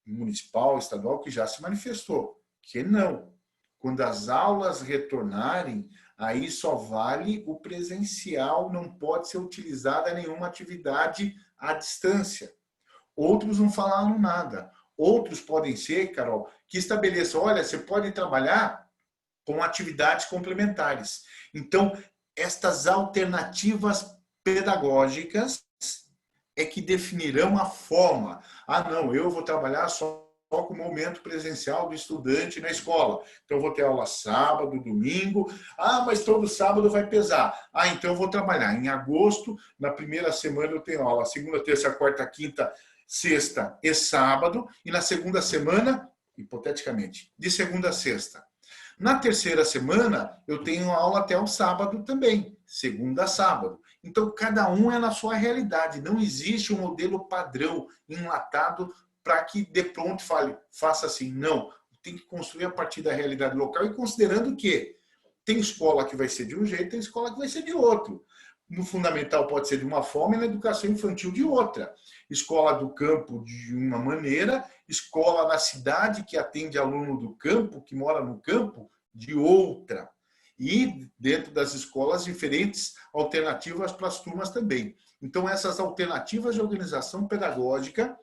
municipal, estadual, que já se manifestou, que não. Quando as aulas retornarem, aí só vale o presencial, não pode ser utilizada nenhuma atividade à distância. Outros não falaram nada. Outros podem ser, Carol, que estabeleçam, olha, você pode trabalhar com atividades complementares. Então, estas alternativas pedagógicas é que definirão a forma. Ah, não, eu vou trabalhar só com o momento presencial do estudante na escola. Então, eu vou ter aula sábado, domingo. Ah, mas todo sábado vai pesar. Ah, então eu vou trabalhar. Em agosto, na primeira semana eu tenho aula. Segunda, terça, quarta, quinta, sexta e sábado. E na segunda semana, hipoteticamente, de segunda a sexta. Na terceira semana, eu tenho aula até o sábado também, segunda a sábado. Então, cada um é na sua realidade. Não existe um modelo padrão, enlatado, para que de pronto fale, faça assim. Não, tem que construir a partir da realidade local e considerando que tem escola que vai ser de um jeito, tem escola que vai ser de outro. No fundamental pode ser de uma forma e na educação infantil de outra. Escola do campo de uma maneira, escola na cidade que atende aluno do campo, que mora no campo, de outra. E dentro das escolas, diferentes alternativas para as turmas também. Então, essas alternativas de organização pedagógica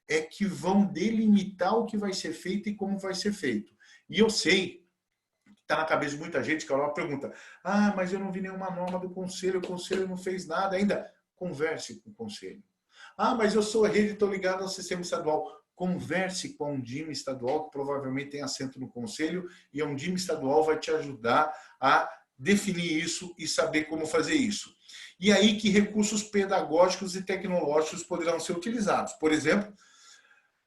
é que vão delimitar o que vai ser feito e como vai ser feito. E eu sei, está na cabeça de muita gente, que ela pergunta, ah, mas eu não vi nenhuma norma do conselho, o conselho não fez nada ainda. Converse com o conselho. Ah, mas eu sou rede, estou ligado ao sistema estadual. Converse com a Undime estadual, que provavelmente tem assento no conselho, e a Undime estadual vai te ajudar a definir isso e saber como fazer isso. E aí que recursos pedagógicos e tecnológicos poderão ser utilizados. Por exemplo,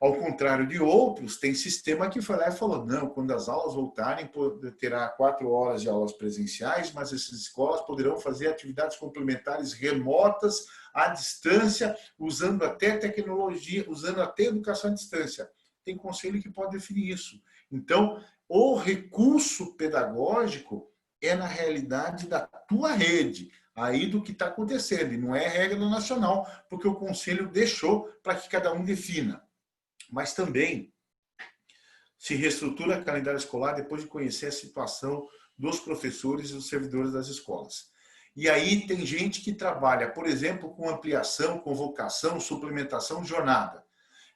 ao contrário de outros, tem sistema que foi lá e falou, não, quando as aulas voltarem, terá 4 horas de aulas presenciais, mas essas escolas poderão fazer atividades complementares remotas, à distância, usando até tecnologia, usando até educação à distância. Tem conselho que pode definir isso. Então, o recurso pedagógico é na realidade da tua rede, aí do que está acontecendo, e não é regra nacional, porque o conselho deixou para que cada um defina. Mas também se reestrutura o calendário escolar depois de conhecer a situação dos professores e dos servidores das escolas. E aí tem gente que trabalha, por exemplo, com ampliação, convocação, suplementação, jornada.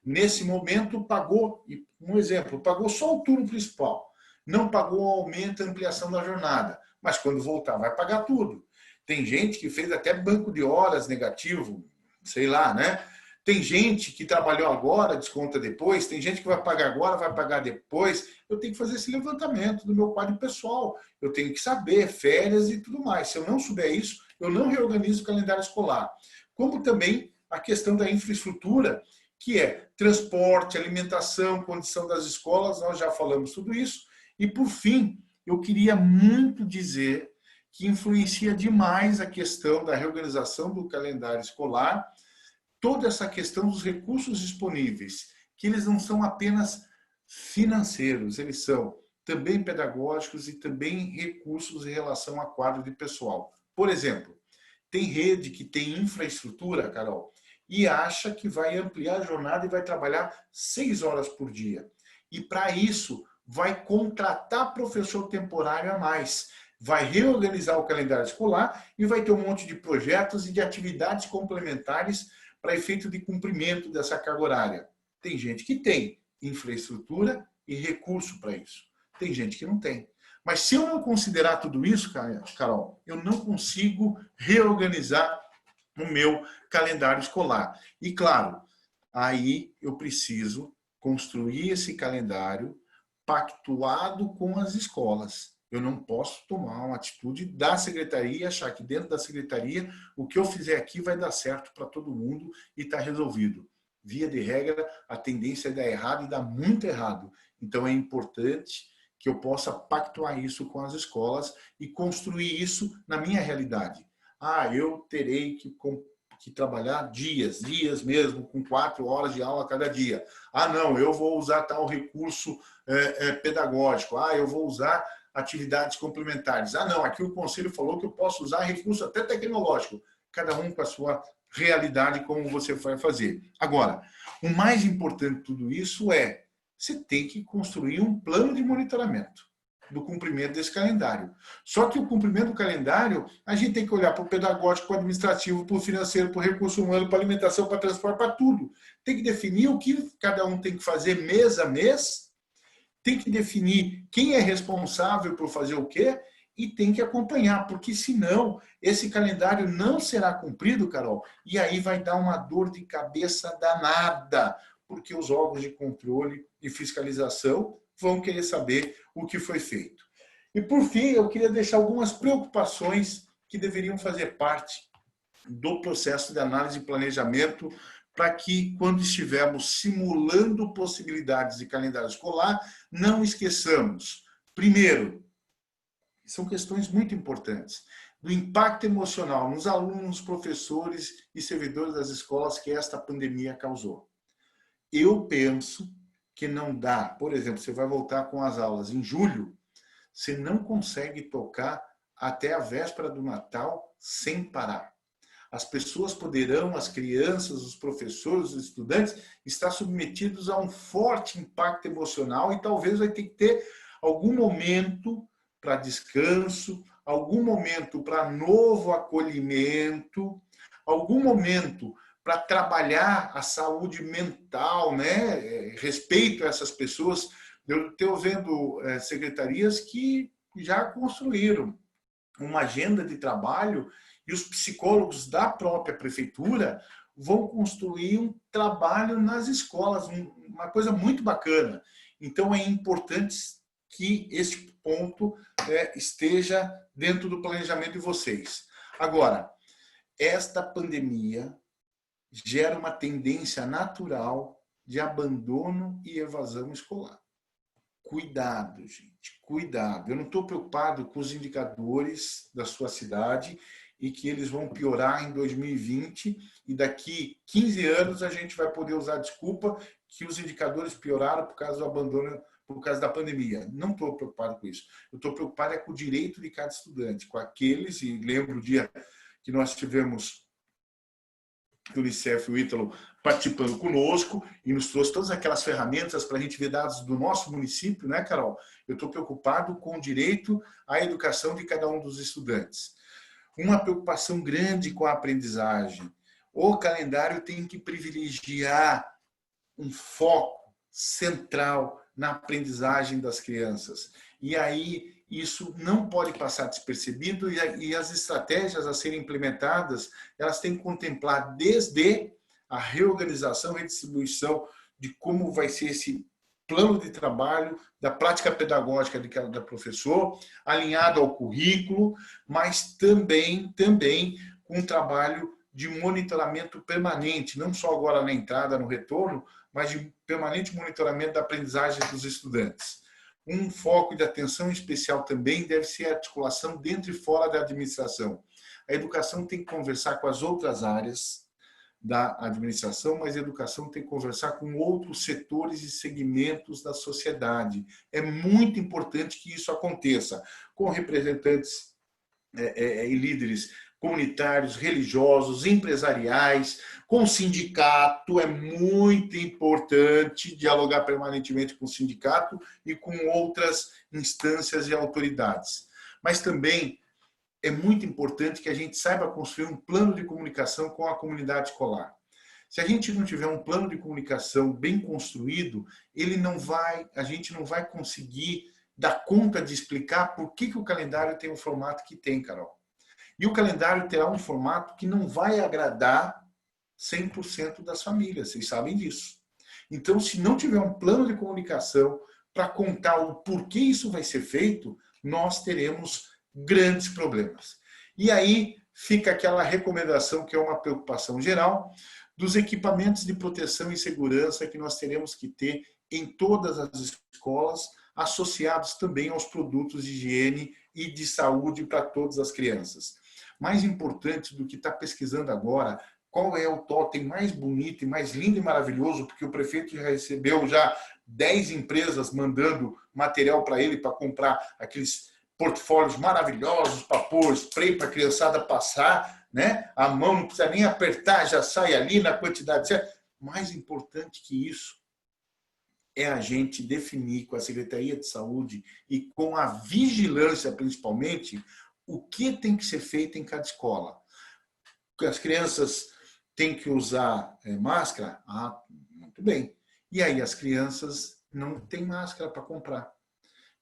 Nesse momento pagou, um exemplo, pagou só o turno principal, não pagou o aumento, a ampliação da jornada, mas quando voltar vai pagar tudo. Tem gente que fez até banco de horas negativo, sei lá, né? Tem gente que trabalhou agora, desconta depois. Tem gente que vai pagar agora, vai pagar depois. Eu tenho que fazer esse levantamento do meu quadro pessoal. Eu tenho que saber férias e tudo mais. Se eu não souber isso, eu não reorganizo o calendário escolar. Como também a questão da infraestrutura, que é transporte, alimentação, condição das escolas. Nós já falamos tudo isso. E, por fim, eu queria muito dizer que influencia demais a questão da reorganização do calendário escolar toda essa questão dos recursos disponíveis, que eles não são apenas financeiros, eles são também pedagógicos e também recursos em relação a quadro de pessoal. Por exemplo, tem rede que tem infraestrutura, Carol, e acha que vai ampliar a jornada e vai trabalhar 6 horas por dia. E para isso, vai contratar professor temporário a mais, vai reorganizar o calendário escolar e vai ter um monte de projetos e de atividades complementares para efeito de cumprimento dessa carga horária. Tem gente que tem infraestrutura e recurso para isso. Tem gente que não tem. Mas se eu não considerar tudo isso, Carol, eu não consigo reorganizar o meu calendário escolar. E, claro, aí eu preciso construir esse calendário pactuado com as escolas. Eu não posso tomar uma atitude da secretaria e achar que dentro da secretaria o que eu fizer aqui vai dar certo para todo mundo e está resolvido. Via de regra, a tendência é dar errado e dar muito errado. Então, é importante que eu possa pactuar isso com as escolas e construir isso na minha realidade. Eu terei que trabalhar dias mesmo, com 4 horas de aula cada dia. Não, eu vou usar tal recurso pedagógico. Eu vou usar atividades complementares. Não, aqui o conselho falou que eu posso usar recurso até tecnológico. Cada um com a sua realidade, como você vai fazer. Agora, o mais importante de tudo isso é você tem que construir um plano de monitoramento do cumprimento desse calendário. Só que o cumprimento do calendário, a gente tem que olhar para o pedagógico, para o administrativo, para o financeiro, para o recurso humano, para a alimentação, para o transporte, para tudo. Tem que definir o que cada um tem que fazer mês a mês, tem que definir quem é responsável por fazer o quê e tem que acompanhar, porque senão esse calendário não será cumprido, Carol, e aí vai dar uma dor de cabeça danada, porque os órgãos de controle e fiscalização vão querer saber o que foi feito. E, por fim, eu queria deixar algumas preocupações que deveriam fazer parte do processo de análise e planejamento para que, quando estivermos simulando possibilidades de calendário escolar, não esqueçamos, primeiro, são questões muito importantes, do impacto emocional nos alunos, professores e servidores das escolas que esta pandemia causou. Eu penso que não dá, por exemplo, você vai voltar com as aulas em julho, você não consegue tocar até a véspera do Natal sem parar. As pessoas poderão, as crianças, os professores, os estudantes, estar submetidos a um forte impacto emocional e talvez vai ter que ter algum momento para descanso, algum momento para novo acolhimento, algum momento para trabalhar a saúde mental, né? Respeito a essas pessoas. Eu estou vendo secretarias que já construíram uma agenda de trabalho e os psicólogos da própria prefeitura vão construir um trabalho nas escolas, uma coisa muito bacana. Então, é importante que esse ponto esteja dentro do planejamento de vocês. Agora, esta pandemia gera uma tendência natural de abandono e evasão escolar. Cuidado, gente, cuidado. Eu não estou preocupado com os indicadores da sua cidade e que eles vão piorar em 2020 e daqui 15 anos a gente vai poder usar a desculpa que os indicadores pioraram por causa do abandono, por causa da pandemia. Não estou preocupado com isso. Eu estou preocupado com o direito de cada estudante, com aqueles, e lembro o dia que nós tivemos o Unicef e o Ítalo participando conosco e nos trouxe todas aquelas ferramentas para a gente ver dados do nosso município, né, Carol? Eu estou preocupado com o direito à educação de cada um dos estudantes. Uma preocupação grande com a aprendizagem. O calendário tem que privilegiar um foco central na aprendizagem das crianças. E aí isso não pode passar despercebido e as estratégias a serem implementadas, elas têm que contemplar desde a reorganização e redistribuição de como vai ser esse plano de trabalho, da prática pedagógica de cada professor, alinhado ao currículo, mas também com um trabalho de monitoramento permanente, não só agora na entrada, no retorno, mas de permanente monitoramento da aprendizagem dos estudantes. Um foco de atenção especial também deve ser a articulação dentro e fora da administração. A educação tem que conversar com as outras áreas, da administração, mas a educação tem que conversar com outros setores e segmentos da sociedade. É muito importante que isso aconteça, com representantes e líderes comunitários, religiosos, empresariais, com o sindicato. É muito importante dialogar permanentemente com o sindicato e com outras instâncias e autoridades. Mas também é muito importante que a gente saiba construir um plano de comunicação com a comunidade escolar. Se a gente não tiver um plano de comunicação bem construído, a gente não vai conseguir dar conta de explicar por que o calendário tem o formato que tem, Carol. E o calendário terá um formato que não vai agradar 100% das famílias, vocês sabem disso. Então, se não tiver um plano de comunicação para contar o porquê isso vai ser feito, nós teremos grandes problemas. E aí fica aquela recomendação, que é uma preocupação geral, dos equipamentos de proteção e segurança que nós teremos que ter em todas as escolas, associados também aos produtos de higiene e de saúde para todas as crianças. Mais importante do que estar pesquisando agora qual é o totem mais bonito e mais lindo e maravilhoso, porque o prefeito já recebeu 10 empresas mandando material para ele para comprar aqueles portfólios maravilhosos para pôr spray para a criançada passar, né? A mão não precisa nem apertar, já sai ali na quantidade certa. Mais importante que isso é a gente definir com a Secretaria de Saúde e com a vigilância, principalmente, o que tem que ser feito em cada escola. As crianças têm que usar máscara? Ah, muito bem. E aí as crianças não têm máscara para comprar.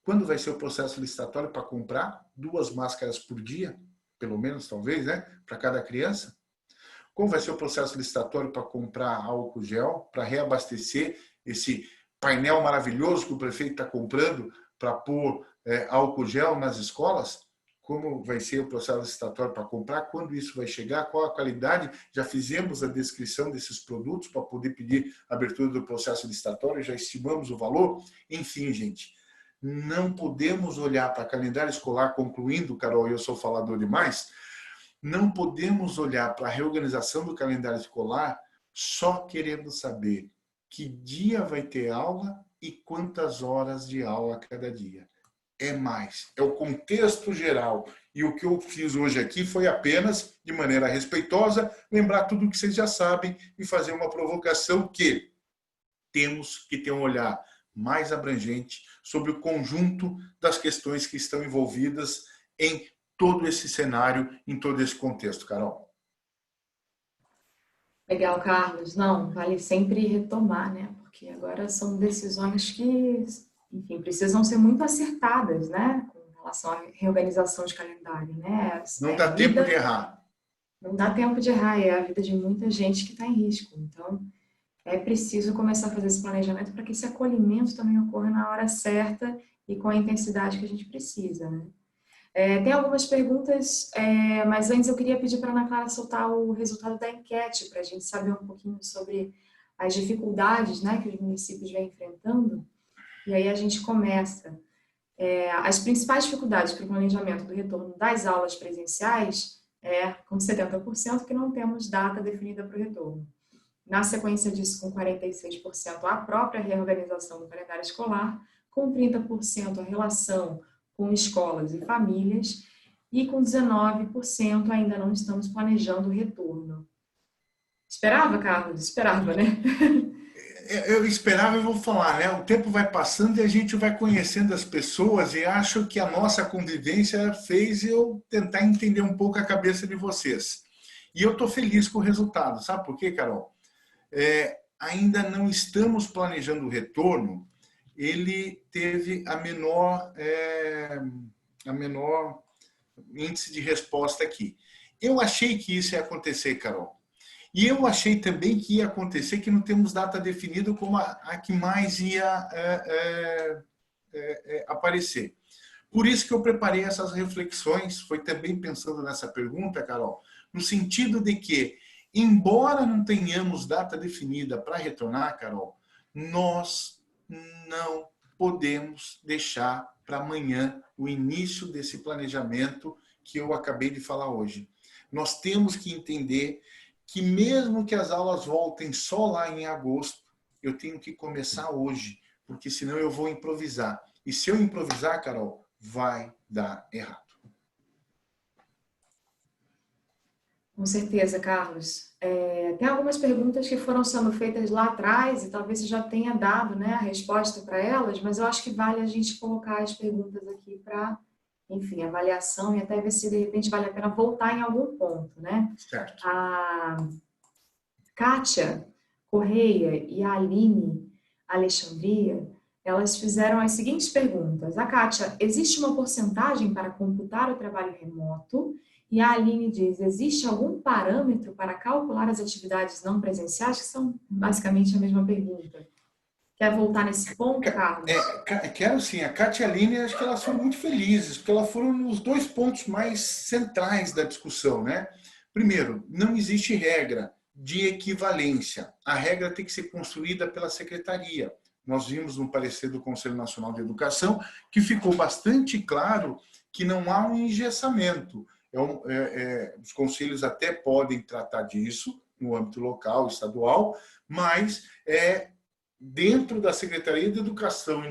Quando vai ser o processo licitatório para comprar 2 máscaras por dia, pelo menos, talvez, né, para cada criança? Como vai ser o processo licitatório para comprar álcool gel, para reabastecer esse painel maravilhoso que o prefeito está comprando para pôr álcool gel nas escolas? Como vai ser o processo licitatório para comprar? Quando isso vai chegar? Qual a qualidade? Já fizemos a descrição desses produtos para poder pedir a abertura do processo licitatório, já estimamos o valor. Enfim, gente, não podemos olhar para calendário escolar, concluindo, Carol, eu sou falador demais, não podemos olhar para a reorganização do calendário escolar só querendo saber que dia vai ter aula e quantas horas de aula cada dia. É mais, é o contexto geral. E o que eu fiz hoje aqui foi apenas, de maneira respeitosa, lembrar tudo o que vocês já sabem e fazer uma provocação que temos que ter um olhar mais abrangente sobre o conjunto das questões que estão envolvidas em todo esse cenário, em todo esse contexto, Carol. Legal, Carlos. Não, vale sempre retomar, né? Porque agora são decisões que, enfim, precisam ser muito acertadas, né? Com relação à reorganização de calendário, né? Não dá tempo de errar. Não dá tempo de errar, é a vida de muita gente que está em risco. Então, é preciso começar a fazer esse planejamento para que esse acolhimento também ocorra na hora certa e com a intensidade que a gente precisa, né? Tem algumas perguntas, mas antes eu queria pedir para a Ana Clara soltar o resultado da enquete, para a gente saber um pouquinho sobre as dificuldades, né, que os municípios vêm enfrentando. E aí a gente começa. As principais dificuldades para o planejamento do retorno das aulas presenciais com 70%, que não temos data definida para o retorno. Na sequência disso, com 46%, a própria reorganização do calendário escolar, com 30% a relação com escolas e famílias, e com 19% ainda não estamos planejando o retorno. Esperava, Carlos? Esperava, né? Eu esperava, eu vou falar, né? O tempo vai passando e a gente vai conhecendo as pessoas e acho que a nossa convivência fez eu tentar entender um pouco a cabeça de vocês. E eu estou feliz com o resultado. Sabe por quê, Carol? Ainda não estamos planejando o retorno. Ele teve a menor índice de resposta aqui. Eu achei que isso ia acontecer, Carol. E eu achei também que ia acontecer que não temos data definida como a que mais ia aparecer. Por isso que eu preparei essas reflexões, foi também pensando nessa pergunta, Carol, no sentido de que, embora não tenhamos data definida para retornar, Carol, nós não podemos deixar para amanhã o início desse planejamento que eu acabei de falar hoje. Nós temos que entender que mesmo que as aulas voltem só lá em agosto, eu tenho que começar hoje, porque senão eu vou improvisar. E se eu improvisar, Carol, vai dar errado. Com certeza, Carlos. Tem algumas perguntas que foram sendo feitas lá atrás e talvez você já tenha dado, né, a resposta para elas, mas eu acho que vale a gente colocar as perguntas aqui para, enfim, avaliação e até ver se de repente vale a pena voltar em algum ponto, né? Certo. A Kátia Correia e a Aline Alexandria, elas fizeram as seguintes perguntas. A Kátia, existe uma porcentagem para computar o trabalho remoto? E a Aline diz, existe algum parâmetro para calcular as atividades não presenciais? Que são basicamente a mesma pergunta. Quer voltar nesse ponto, Carlos? Quero sim. A Kátia e a Aline, acho que elas foram muito felizes, porque elas foram nos dois pontos mais centrais da discussão, né? Primeiro, não existe regra de equivalência. A regra tem que ser construída pela secretaria. Nós vimos no parecer do Conselho Nacional de Educação que ficou bastante claro que não há um engessamento. Os conselhos até podem tratar disso no âmbito local, estadual, mas dentro da Secretaria de Educação e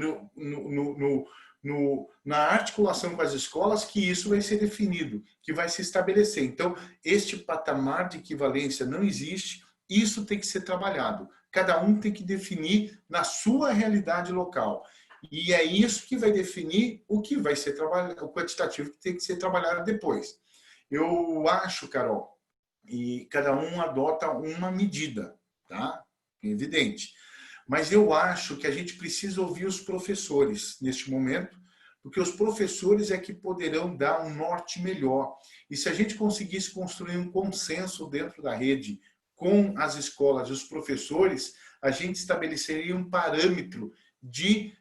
na articulação com as escolas que isso vai ser definido, que vai se estabelecer. Então, este patamar de equivalência não existe, isso tem que ser trabalhado. Cada um tem que definir na sua realidade local. E é isso que vai definir o que vai ser trabalhado, o quantitativo que tem que ser trabalhado depois. Eu acho, Carol, e cada um adota uma medida, tá? É evidente. Mas eu acho que a gente precisa ouvir os professores neste momento, porque os professores é que poderão dar um norte melhor. E se a gente conseguisse construir um consenso dentro da rede com as escolas e os professores, a gente estabeleceria um parâmetro de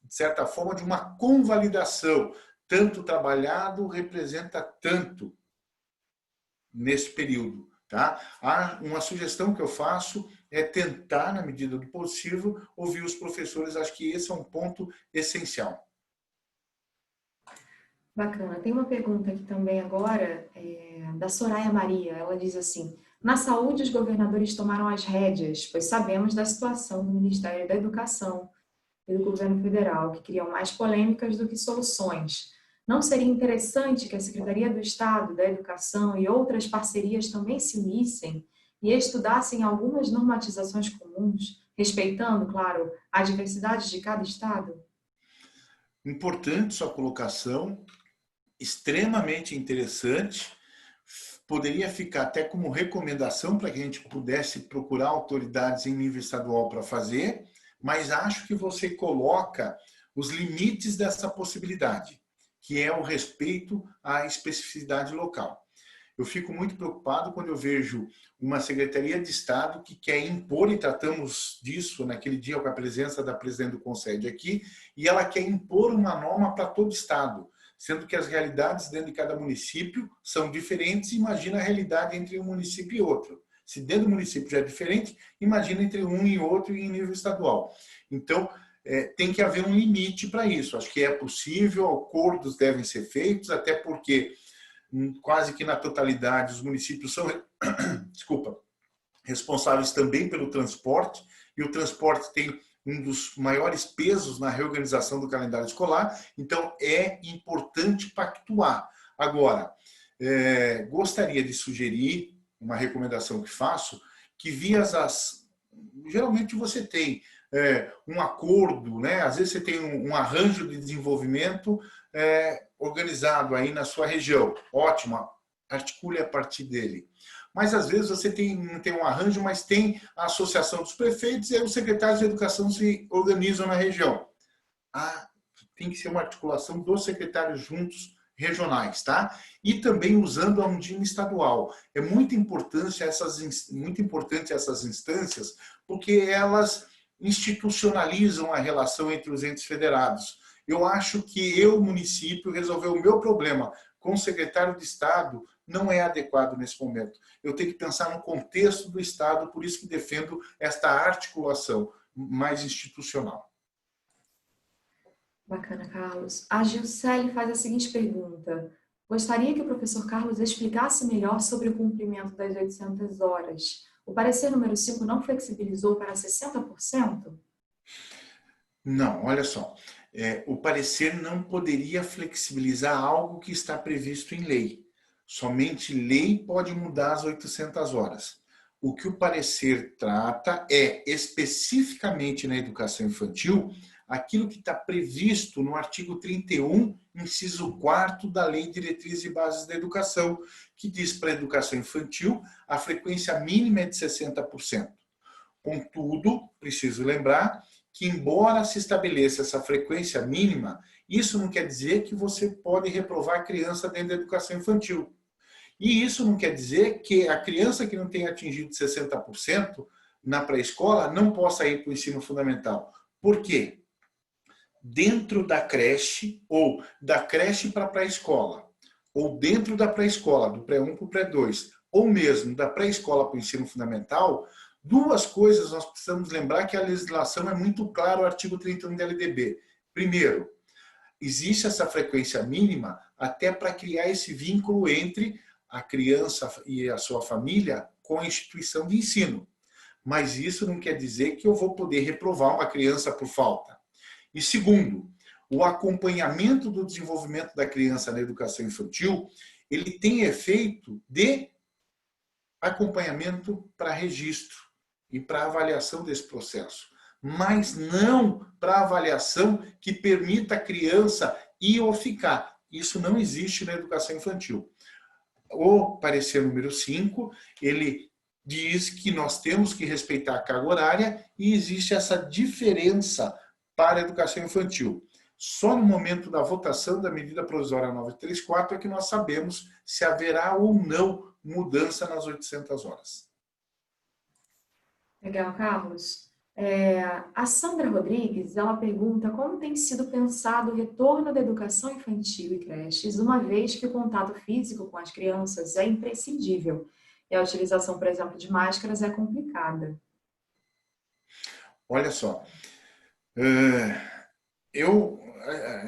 certa forma, de uma convalidação. Tanto trabalhado representa tanto nesse período. Tá? Uma sugestão que eu faço é tentar, na medida do possível, ouvir os professores. Acho que esse é um ponto essencial. Bacana. Tem uma pergunta aqui também agora, da Soraya Maria. Ela diz assim, na saúde os governadores tomaram as rédeas, pois sabemos da situação do Ministério da Educação e do governo federal, que criam mais polêmicas do que soluções. Não seria interessante que a Secretaria do Estado da Educação e outras parcerias também se unissem e estudassem algumas normatizações comuns, respeitando, claro, a diversidade de cada estado? Importante sua colocação, extremamente interessante. Poderia ficar até como recomendação para que a gente pudesse procurar autoridades em nível estadual para fazer, mas acho que você coloca os limites dessa possibilidade, que é o respeito à especificidade local. Eu fico muito preocupado quando eu vejo uma Secretaria de Estado que quer impor, e tratamos disso naquele dia com a presença da presidente do Conselho aqui, e ela quer impor uma norma para todo o Estado, sendo que as realidades dentro de cada município são diferentes. Imagina a realidade entre um município e outro. Se dentro do município já é diferente, imagina entre um e outro em nível estadual. Então, tem que haver um limite para isso. Acho que é possível, acordos devem ser feitos, até porque quase que na totalidade os municípios são responsáveis também pelo transporte, e o transporte tem um dos maiores pesos na reorganização do calendário escolar, então é importante pactuar. Agora, gostaria de sugerir uma recomendação que faço, que geralmente você tem um acordo, né? Às vezes você tem um arranjo de desenvolvimento organizado aí na sua região. Ótimo, articule a partir dele. Mas às vezes você não tem um arranjo, mas tem a associação dos prefeitos e aí os secretários de educação se organizam na região. Tem que ser uma articulação dos secretários juntos regionais, tá? E também usando a undime estadual. É muito importante essas instâncias, porque elas institucionalizam a relação entre os entes federados. Eu acho que município, resolver o meu problema com o secretário de Estado não é adequado nesse momento. Eu tenho que pensar no contexto do Estado, por isso que defendo esta articulação mais institucional. Bacana, Carlos. A Gilcele faz a seguinte pergunta. Gostaria que o professor Carlos explicasse melhor sobre o cumprimento das 800 horas. O parecer número 5 não flexibilizou para 60%? Não, olha só. O parecer não poderia flexibilizar algo que está previsto em lei. Somente lei pode mudar as 800 horas. O que o parecer trata é, especificamente na educação infantil, aquilo que está previsto no artigo 31, inciso 4º da Lei de Diretrizes e Bases da Educação, que diz para a educação infantil a frequência mínima é de 60%. Contudo, preciso lembrar que, embora se estabeleça essa frequência mínima, isso não quer dizer que você pode reprovar a criança dentro da educação infantil. E isso não quer dizer que a criança que não tenha atingido 60% na pré-escola não possa ir para o ensino fundamental. Por quê? Dentro da creche, ou da creche para a pré-escola, ou dentro da pré-escola, do pré-1 para o pré-2, ou mesmo da pré-escola para o ensino fundamental, duas coisas nós precisamos lembrar que a legislação é muito clara, o artigo 31 da LDB. Primeiro, existe essa frequência mínima até para criar esse vínculo entre a criança e a sua família com a instituição de ensino. Mas isso não quer dizer que eu vou poder reprovar uma criança por falta. E segundo, o acompanhamento do desenvolvimento da criança na educação infantil, ele tem efeito de acompanhamento para registro e para avaliação desse processo, mas não para avaliação que permita a criança ir ou ficar. Isso não existe na educação infantil. O parecer número 5, ele diz que nós temos que respeitar a carga horária e existe essa diferença para a educação infantil. Só no momento da votação da medida provisória 934 é que nós sabemos se haverá ou não mudança nas 800 horas. Legal, Carlos. A Sandra Rodrigues, ela pergunta como tem sido pensado o retorno da educação infantil e creches, uma vez que o contato físico com as crianças é imprescindível e a utilização, por exemplo, de máscaras é complicada. Olha só,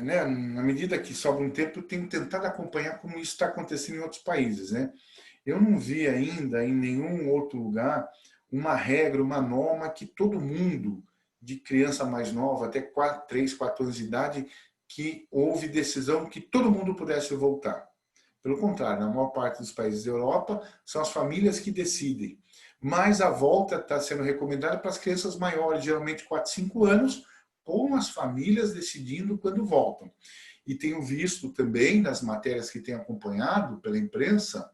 na medida que sobra um tempo, eu tenho tentado acompanhar como isso está acontecendo em outros países, né? Eu não vi ainda em nenhum outro lugar uma regra, uma norma que todo mundo, de criança mais nova, até 3, 4 anos de idade, que houve decisão que todo mundo pudesse voltar. Pelo contrário, na maior parte dos países da Europa, são as famílias que decidem. Mas a volta está sendo recomendada para as crianças maiores, geralmente 4, 5 anos, com as famílias decidindo quando voltam. E tenho visto também, nas matérias que tenho acompanhado pela imprensa,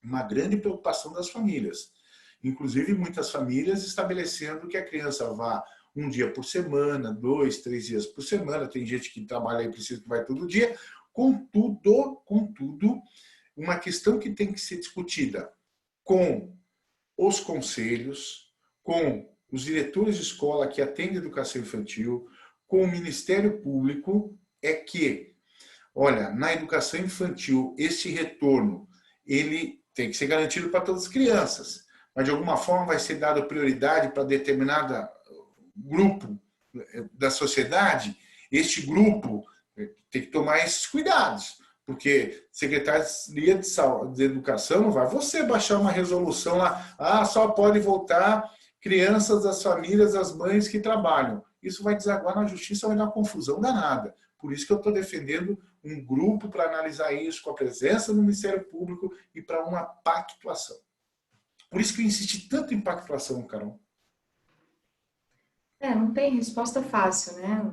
uma grande preocupação das famílias. Inclusive, muitas famílias estabelecendo que a criança vá um dia por semana, 2, 3 dias por semana. Tem gente que trabalha e precisa que vai todo dia. Contudo, uma questão que tem que ser discutida com os conselhos, com os diretores de escola que atendem a educação infantil, com o Ministério Público, é que, olha, na educação infantil, esse retorno, ele tem que ser garantido para todas as crianças, mas de alguma forma vai ser dada prioridade para determinado grupo da sociedade. Este grupo tem que tomar esses cuidados, porque Secretaria de Educação não vai você baixar uma resolução lá, só pode voltar crianças das famílias, das mães que trabalham. Isso vai desaguar na justiça, vai dar uma confusão danada. Por isso que eu estou defendendo um grupo para analisar isso com a presença do Ministério Público e para uma pactuação. Por isso que eu insisti tanto em pactuação, Carol. Não tem resposta fácil, né?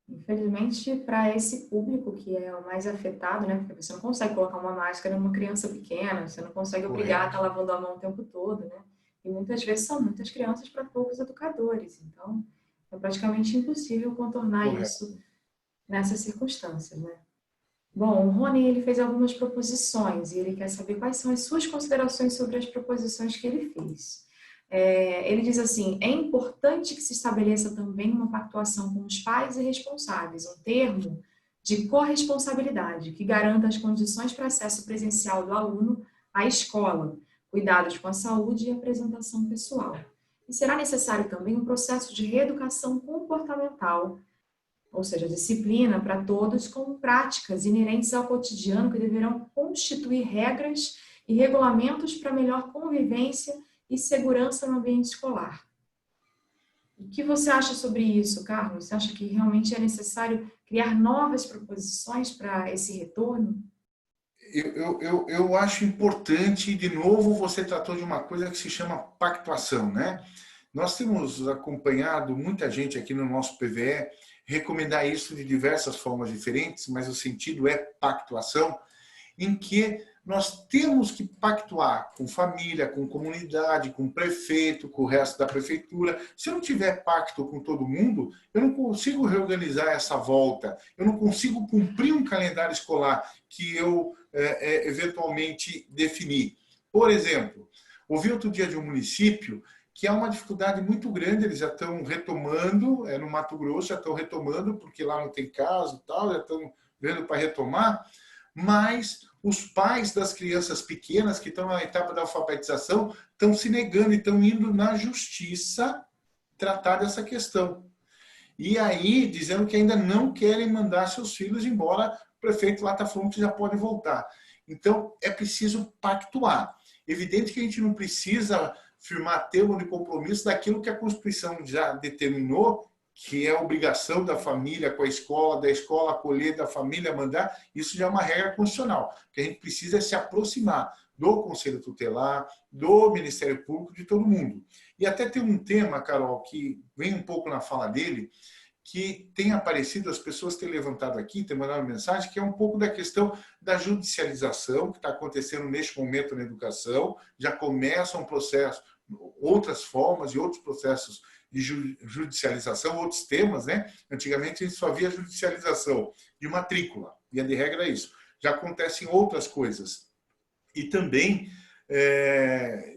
Infelizmente, para esse público que é o mais afetado, né? Porque você não consegue colocar uma máscara numa criança pequena, você não consegue obrigar a estar lavando a mão o tempo todo, né? E muitas vezes são muitas crianças para poucos educadores. Então, é praticamente impossível contornar isso nessas circunstâncias, né? Bom, o Rony, ele fez algumas proposições e ele quer saber quais são as suas considerações sobre as proposições que ele fez. Ele diz assim, é importante que se estabeleça também uma pactuação com os pais e responsáveis, um termo de corresponsabilidade que garanta as condições para acesso presencial do aluno à escola, cuidados com a saúde e apresentação pessoal. E será necessário também um processo de reeducação comportamental ou seja, disciplina para todos, como práticas inerentes ao cotidiano que deverão constituir regras e regulamentos para melhor convivência e segurança no ambiente escolar. O que você acha sobre isso, Carlos? Você acha que realmente é necessário criar novas proposições para esse retorno? Eu acho importante, de novo, você tratou de uma coisa que se chama pactuação, né? Nós temos acompanhado muita gente aqui no nosso PVE recomendar isso de diversas formas diferentes, mas o sentido é pactuação, em que nós temos que pactuar com família, com comunidade, com prefeito, com o resto da prefeitura. Se eu não tiver pacto com todo mundo, eu não consigo reorganizar essa volta, eu não consigo cumprir um calendário escolar que eu eventualmente defini. Por exemplo, ouvi outro dia de um município que há uma dificuldade muito grande, eles já estão retomando, no Mato Grosso já estão retomando, porque lá não tem caso e tal, já estão vendo para retomar, mas os pais das crianças pequenas que estão na etapa da alfabetização estão se negando e estão indo na justiça tratar dessa questão. E aí, dizendo que ainda não querem mandar seus filhos embora, o prefeito lá está falando que já pode voltar. Então, é preciso pactuar. Evidente que a gente não precisa firmar termo de compromisso daquilo que a Constituição já determinou, que é a obrigação da família com a escola, da escola acolher, da família mandar, isso já é uma regra constitucional. O que a gente precisa é se aproximar do Conselho Tutelar, do Ministério Público, de todo mundo. E até tem um tema, Carol, que vem um pouco na fala dele, que tem aparecido, as pessoas têm levantado aqui, têm mandado mensagem, que é um pouco da questão da judicialização que está acontecendo neste momento na educação, já começa um processo, outras formas e outros processos de judicialização, outros temas, né? Antigamente a gente só via judicialização de matrícula, via de regra é isso. Já acontecem outras coisas. E também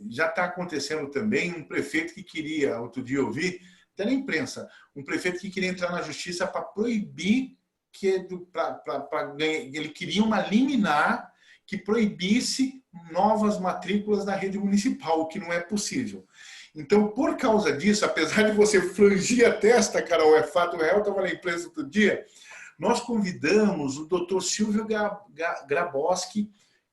já está acontecendo também um prefeito que queria, outro dia eu vi, até na imprensa, um prefeito que queria entrar na justiça para proibir, ele queria uma liminar que proibisse novas matrículas na rede municipal, o que não é possível. Então, por causa disso, apesar de você frangir a testa, Carol, é fato real, eu estava na imprensa outro dia, nós convidamos o doutor Silvio Graboski,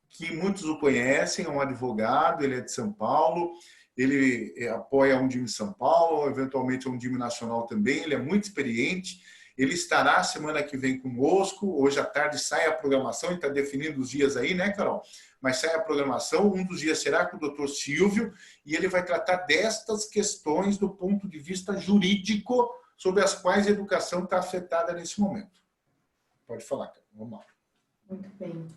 que muitos o conhecem, é um advogado, ele é de São Paulo, ele apoia a Undime São Paulo, eventualmente a Undime Nacional também, ele é muito experiente, ele estará semana que vem conosco, hoje à tarde sai a programação, a gente está definindo os dias aí, né, Carol? Mas sai a programação, um dos dias será com o doutor Silvio, e ele vai tratar destas questões do ponto de vista jurídico, sobre as quais a educação está afetada nesse momento. Pode falar, Carol. Vamos lá. Muito bem.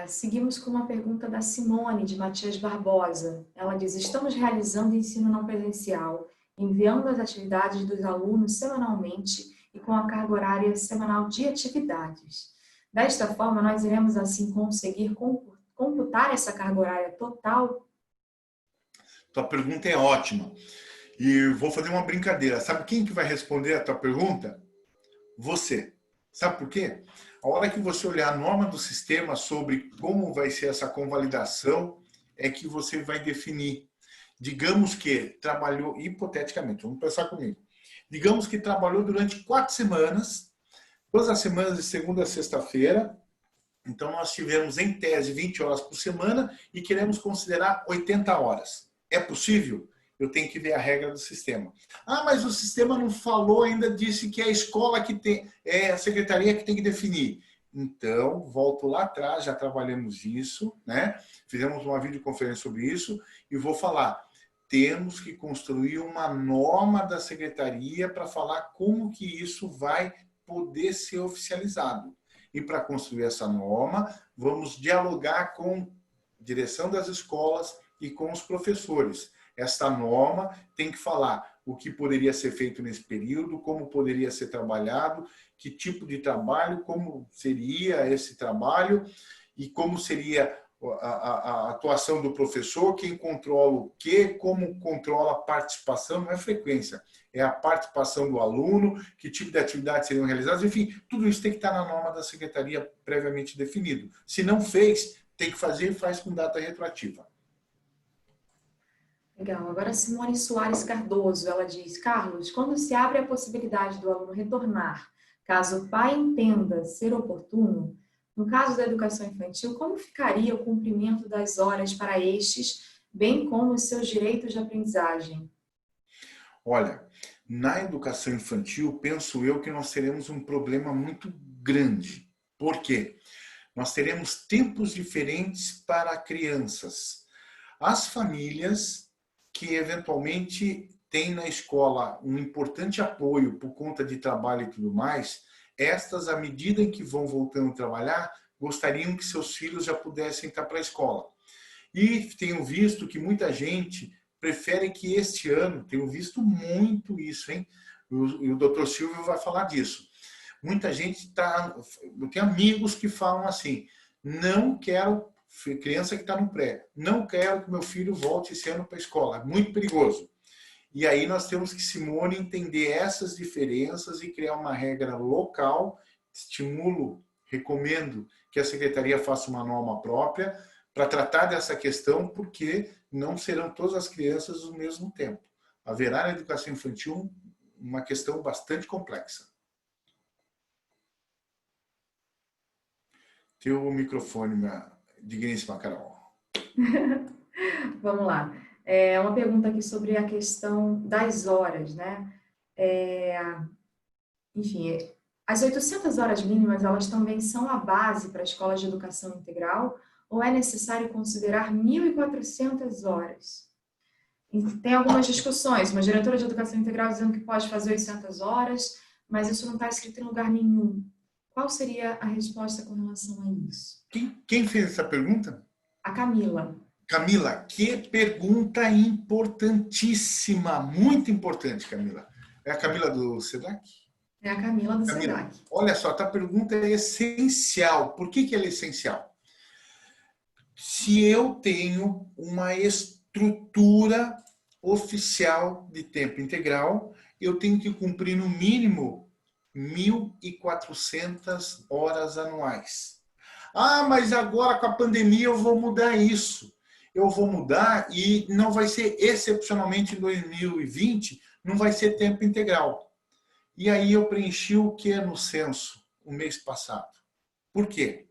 Seguimos com uma pergunta da Simone, de Matias Barbosa. Ela diz: estamos realizando ensino não presencial, enviando as atividades dos alunos semanalmente e com a carga horária semanal de atividades. Desta forma, nós iremos, assim, conseguir computar essa carga horária total? Tua pergunta é ótima. E vou fazer uma brincadeira. Sabe quem que vai responder a tua pergunta? Você. Sabe por quê? A hora que você olhar a norma do sistema sobre como vai ser essa convalidação, é que você vai definir. Digamos que trabalhou, hipoteticamente, vamos pensar comigo. Digamos que trabalhou durante 4 semanas, todas as semanas de segunda a sexta-feira. Então, nós tivemos, em tese, 20 horas por semana e queremos considerar 80 horas. É possível? Eu tenho que ver a regra do sistema. Ah, mas o sistema não falou, ainda disse que é a escola que tem, é a secretaria que tem que definir. Então, volto lá atrás, já trabalhamos isso, né? Fizemos uma videoconferência sobre isso e vou falar. Temos que construir uma norma da secretaria para falar como que isso vai poder ser oficializado. E para construir essa norma, vamos dialogar com a direção das escolas e com os professores. Esta norma tem que falar o que poderia ser feito nesse período, como poderia ser trabalhado, que tipo de trabalho, como seria esse trabalho e como seria a atuação do professor, quem controla o quê, como controla a participação, não é frequência, é a participação do aluno, que tipo de atividades seriam realizadas, enfim, tudo isso tem que estar na norma da secretaria previamente definido. Se não fez, tem que fazer e faz com data retroativa. Legal. Agora, Simone Soares Cardoso, ela diz, Carlos, quando se abre a possibilidade do aluno retornar, caso o pai entenda ser oportuno, no caso da educação infantil, como ficaria o cumprimento das horas para estes, bem como os seus direitos de aprendizagem? Olha, na educação infantil, penso eu que nós teremos um problema muito grande. Por quê? Nós teremos tempos diferentes para crianças. As famílias que eventualmente têm na escola um importante apoio por conta de trabalho e tudo mais, estas, à medida em que vão voltando a trabalhar, gostariam que seus filhos já pudessem estar para a escola. E tenho visto que muita gente prefere que este ano, tenho visto muito isso, hein? E o doutor Silvio vai falar disso. Muita gente está. Eu tenho amigos que falam assim: não quero, criança que está no pré, não quero que meu filho volte esse ano para a escola, é muito perigoso. E aí nós temos que, Simone, entender essas diferenças e criar uma regra local. Estimulo, recomendo que a secretaria faça uma norma própria para tratar dessa questão, porque não serão todas as crianças ao mesmo tempo. Haverá na educação infantil uma questão bastante complexa. Teu microfone, minha digníssima Carol. Vamos lá. É uma pergunta aqui sobre a questão das horas, né? Enfim, as 800 horas mínimas, elas também são a base para a escola de educação integral ou é necessário considerar 1.400 horas? E tem algumas discussões, uma diretora de educação integral dizendo que pode fazer 800 horas, mas isso não está escrito em lugar nenhum. Qual seria a resposta com relação a isso? Quem fez essa pergunta? A Camila. Camila, que pergunta importantíssima, muito importante, Camila. É a Camila do SEDAC? É a Camila do Camila, SEDAC. olha só, a pergunta é essencial. Por que ela é essencial? Se eu tenho uma estrutura oficial de tempo integral, eu tenho que cumprir no mínimo 1.400 horas anuais. Ah, mas agora com a pandemia eu vou mudar isso. Eu vou mudar e não vai ser excepcionalmente em 2020, não vai ser tempo integral. E aí eu preenchi o que no censo o mês passado. Por quê?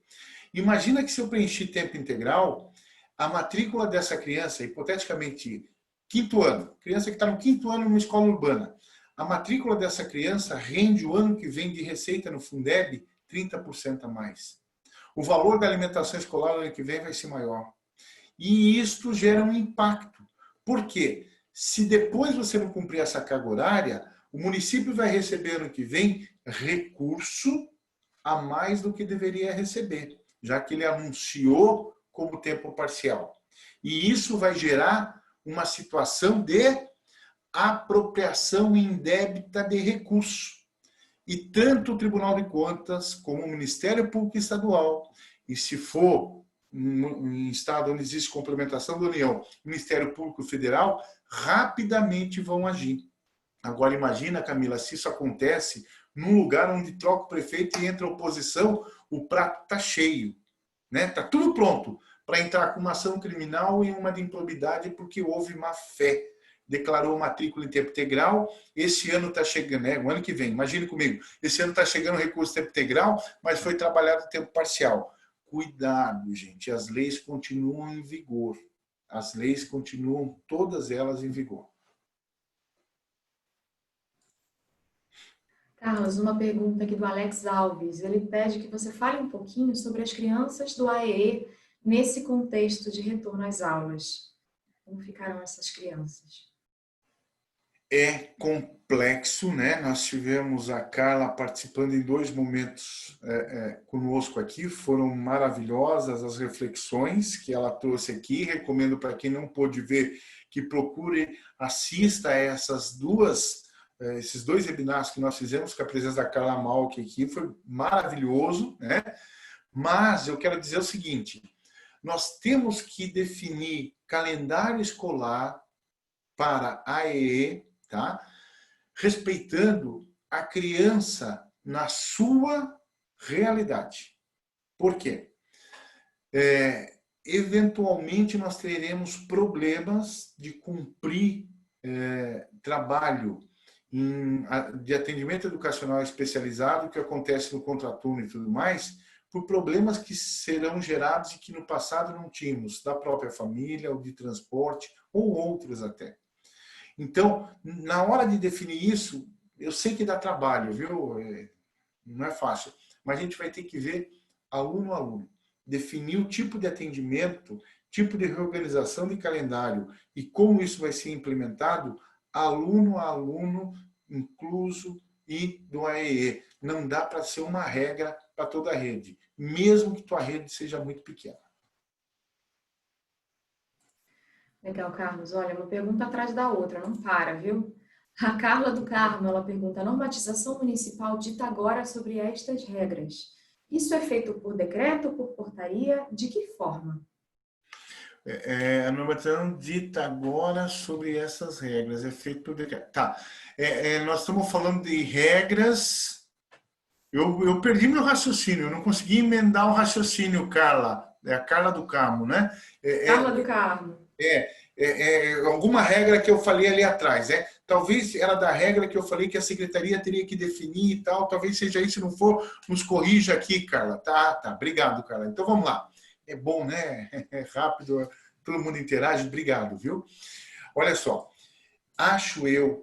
Imagina que se eu preenchi tempo integral, a matrícula dessa criança, hipoteticamente, quinto ano, criança que está no quinto ano numa escola urbana, a matrícula dessa criança rende o ano que vem de receita no Fundeb 30% a mais. O valor da alimentação escolar no ano que vem vai ser maior. E isto gera um impacto. Por quê? Se depois você não cumprir essa carga horária, o município vai receber ano que vem recurso a mais do que deveria receber, já que ele anunciou como tempo parcial. E isso vai gerar uma situação de apropriação indébita de recursos. E tanto o Tribunal de Contas como o Ministério Público Estadual, e se for em estado onde existe complementação da União, Ministério Público Federal, rapidamente vão agir. Agora imagina, Camila, se isso acontece num lugar onde troca o prefeito e entra a oposição, o prato está cheio, né? Está tudo pronto para entrar com uma ação criminal e uma de improbidade porque houve má fé. Declarou matrícula em tempo integral, esse ano está chegando, né? O ano que vem, imagine comigo, esse ano está chegando o recurso em tempo integral, mas foi trabalhado em tempo parcial. Cuidado, gente, as leis continuam em vigor. As leis continuam, todas elas em vigor. Carlos, uma pergunta aqui do Alex Alves. Ele pede que você fale um pouquinho sobre as crianças do AEE nesse contexto de retorno às aulas. Como ficaram essas crianças? É complexo, né? Nós tivemos a Carla participando em 2 momentos conosco aqui, foram maravilhosas as reflexões que ela trouxe aqui. Recomendo para quem não pôde ver que procure, assista a esses 2 webinars que nós fizemos com a presença da Carla Malk aqui, foi maravilhoso, né? Mas eu quero dizer o seguinte: nós temos que definir calendário escolar para a AEE, tá? Respeitando a criança na sua realidade. Por quê? eventualmente nós teremos problemas de cumprir trabalho de atendimento educacional especializado, que acontece no contraturno e tudo mais, por problemas que serão gerados e que no passado não tínhamos, da própria família, ou de transporte, ou outros até. Então, na hora de definir isso, eu sei que dá trabalho, viu? Não é fácil, mas a gente vai ter que ver aluno a aluno, definir o tipo de atendimento, tipo de reorganização de calendário e como isso vai ser implementado, aluno a aluno, incluso e do AEE. Não dá para ser uma regra para toda a rede, mesmo que tua rede seja muito pequena. Legal, Carlos. Olha, uma pergunta atrás da outra, não para, viu? A Carla do Carmo, ela pergunta: a normatização municipal dita agora sobre estas regras. Isso é feito por decreto, por portaria? De que forma? A normatização dita agora sobre essas regras. É feito por decreto. Tá. Nós estamos falando de regras. Eu perdi meu raciocínio. Eu não consegui emendar o raciocínio, Carla. É a Carla do Carmo, né? Carla do Carmo. Alguma regra que eu falei ali atrás. Talvez era da regra que eu falei que a secretaria teria que definir e tal. Talvez seja isso. Se não for, nos corrija aqui, Carla. Tá. Obrigado, Carla. Então vamos lá. É bom, né? É rápido, todo mundo interage. Obrigado, viu? Olha só, acho eu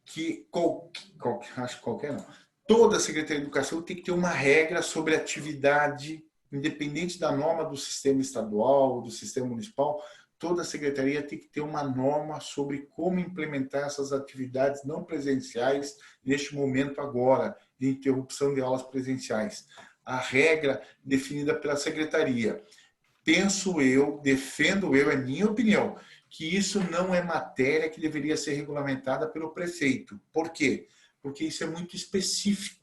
que acho que qualquer não. Toda a Secretaria de Educação tem que ter uma regra sobre atividade, independente da norma do sistema estadual, do sistema municipal. Toda a secretaria tem que ter uma norma sobre como implementar essas atividades não presenciais neste momento agora, de interrupção de aulas presenciais. A regra definida pela secretaria. Penso eu, defendo eu, é minha opinião, que isso não é matéria que deveria ser regulamentada pelo prefeito. Por quê? Porque isso é muito específico.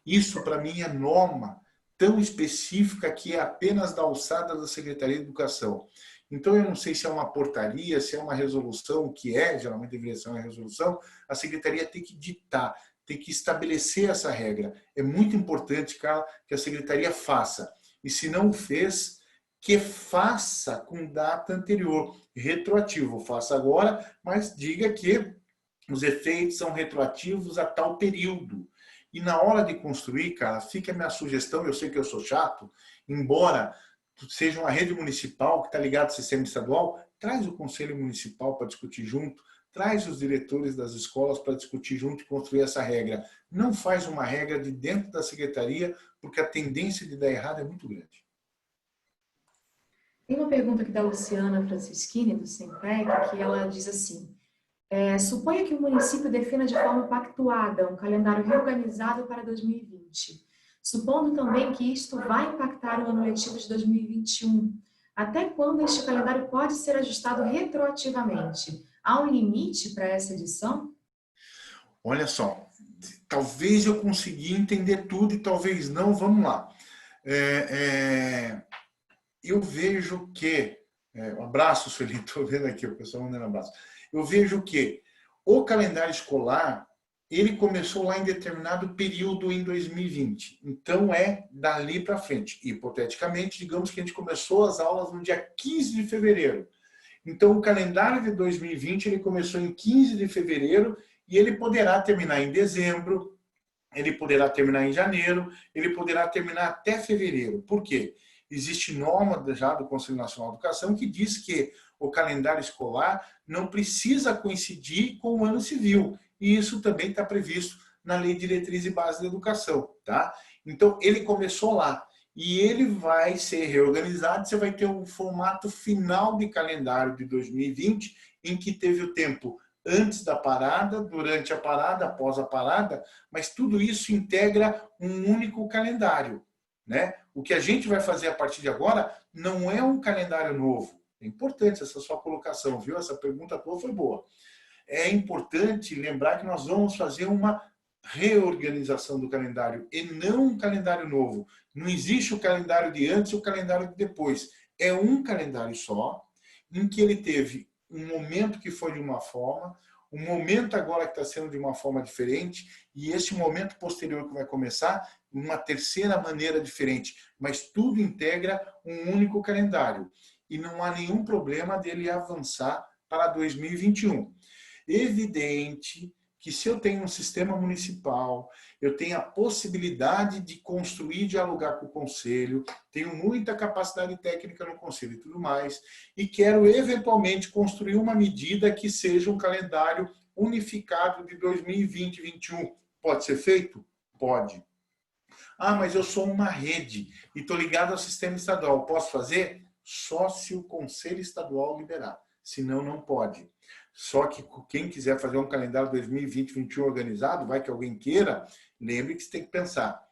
Isso, para mim, é norma tão específica que é apenas da alçada da Secretaria de Educação. Então, eu não sei se é uma portaria, se é uma resolução, que geralmente deveria ser uma resolução, a Secretaria tem que ditar, tem que estabelecer essa regra. É muito importante, Carla, que a Secretaria faça. E se não fez, que faça com data anterior, retroativo. Faça agora, mas diga que os efeitos são retroativos a tal período. E na hora de construir, cara, fica a minha sugestão, eu sei que eu sou chato, embora seja uma rede municipal que está ligada ao sistema estadual, traz o conselho municipal para discutir junto, traz os diretores das escolas para discutir junto e construir essa regra. Não faz uma regra de dentro da secretaria, porque a tendência de dar errado é muito grande. Tem uma pergunta aqui da Luciana Francischini, do SEMPEC, que ela diz assim: suponha que o município defina de forma pactuada um calendário reorganizado para 2020, supondo também que isto vai impactar o ano letivo de 2021. Até quando este calendário pode ser ajustado retroativamente? Há um limite para essa edição? Olha só, talvez eu consiga entender tudo e talvez não. Vamos lá. Eu vejo que... um abraço, Sueli, estou vendo aqui, o pessoal mandando um abraço. Eu vejo que o calendário escolar, ele começou lá em determinado período em 2020. Então, é dali para frente. Hipoteticamente, digamos que a gente começou as aulas no dia 15 de fevereiro. Então, o calendário de 2020, ele começou em 15 de fevereiro e ele poderá terminar em dezembro, ele poderá terminar em janeiro, ele poderá terminar até fevereiro. Por quê? Existe norma já do Conselho Nacional de Educação que diz que o calendário escolar não precisa coincidir com o ano civil. E isso também está previsto na Lei de Diretriz e Base da Educação. Tá? Então, ele começou lá. E ele vai ser reorganizado. Você vai ter um formato final de calendário de 2020, em que teve o tempo antes da parada, durante a parada, após a parada, mas tudo isso integra um único calendário. Né? O que a gente vai fazer a partir de agora não é um calendário novo. É importante essa sua colocação, viu? Essa pergunta tua foi boa. É importante lembrar que nós vamos fazer uma reorganização do calendário e não um calendário novo. Não existe o calendário de antes e o calendário de depois. É um calendário só, em que ele teve um momento que foi de uma forma, um momento agora que está sendo de uma forma diferente, e esse momento posterior que vai começar, uma terceira maneira diferente. Mas tudo integra um único calendário. e não há nenhum problema dele avançar para 2021. Evidente que se eu tenho um sistema municipal, eu tenho a possibilidade de construir e dialogar com o conselho, tenho muita capacidade técnica no conselho e tudo mais, e quero eventualmente construir uma medida que seja um calendário unificado de 2020 e 2021. Pode ser feito? Pode. Ah, mas eu sou uma rede e estou ligado ao sistema estadual. Posso fazer? Só se o Conselho Estadual liberar. Senão, não pode. Só que quem quiser fazer um calendário 2020-2021 organizado, vai que alguém queira, lembre que você tem que pensar.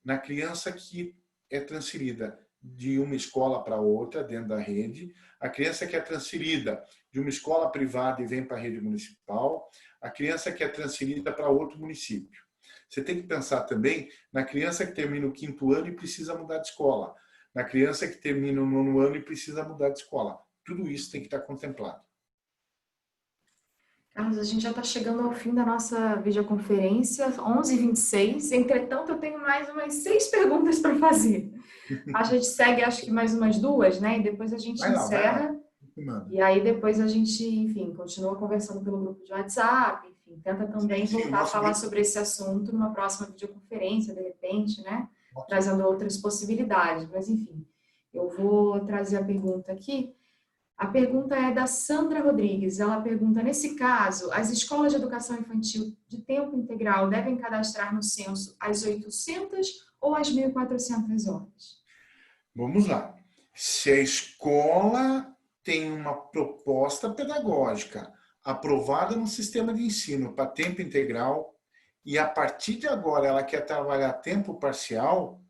Na criança que é transferida de uma escola para outra dentro da rede, a criança que é transferida de uma escola privada e vem para a rede municipal, a criança que é transferida para outro município. Você tem que pensar também na criança que termina o 5º ano e precisa mudar de escola, na criança que termina o 9º ano e precisa mudar de escola. Tudo isso tem que estar contemplado. Carlos, a gente já está chegando ao fim da nossa videoconferência, 11h26. Entretanto, eu tenho mais umas 6 perguntas para fazer. A gente segue, acho que mais umas 2, né? E depois a gente encerra. E aí depois a gente, enfim, continua conversando pelo grupo de WhatsApp, enfim, tenta também voltar a falar sobre esse assunto numa próxima videoconferência, de repente, né? Trazendo outras possibilidades. Mas, enfim, eu vou trazer a pergunta aqui. A pergunta é da Sandra Rodrigues. Ela pergunta, nesse caso, as escolas de educação infantil de tempo integral devem cadastrar no censo as 800 ou as 1.400 horas? Vamos lá. Se a escola tem uma proposta pedagógica aprovada no sistema de ensino para tempo integral e a partir de agora ela quer trabalhar tempo parcial,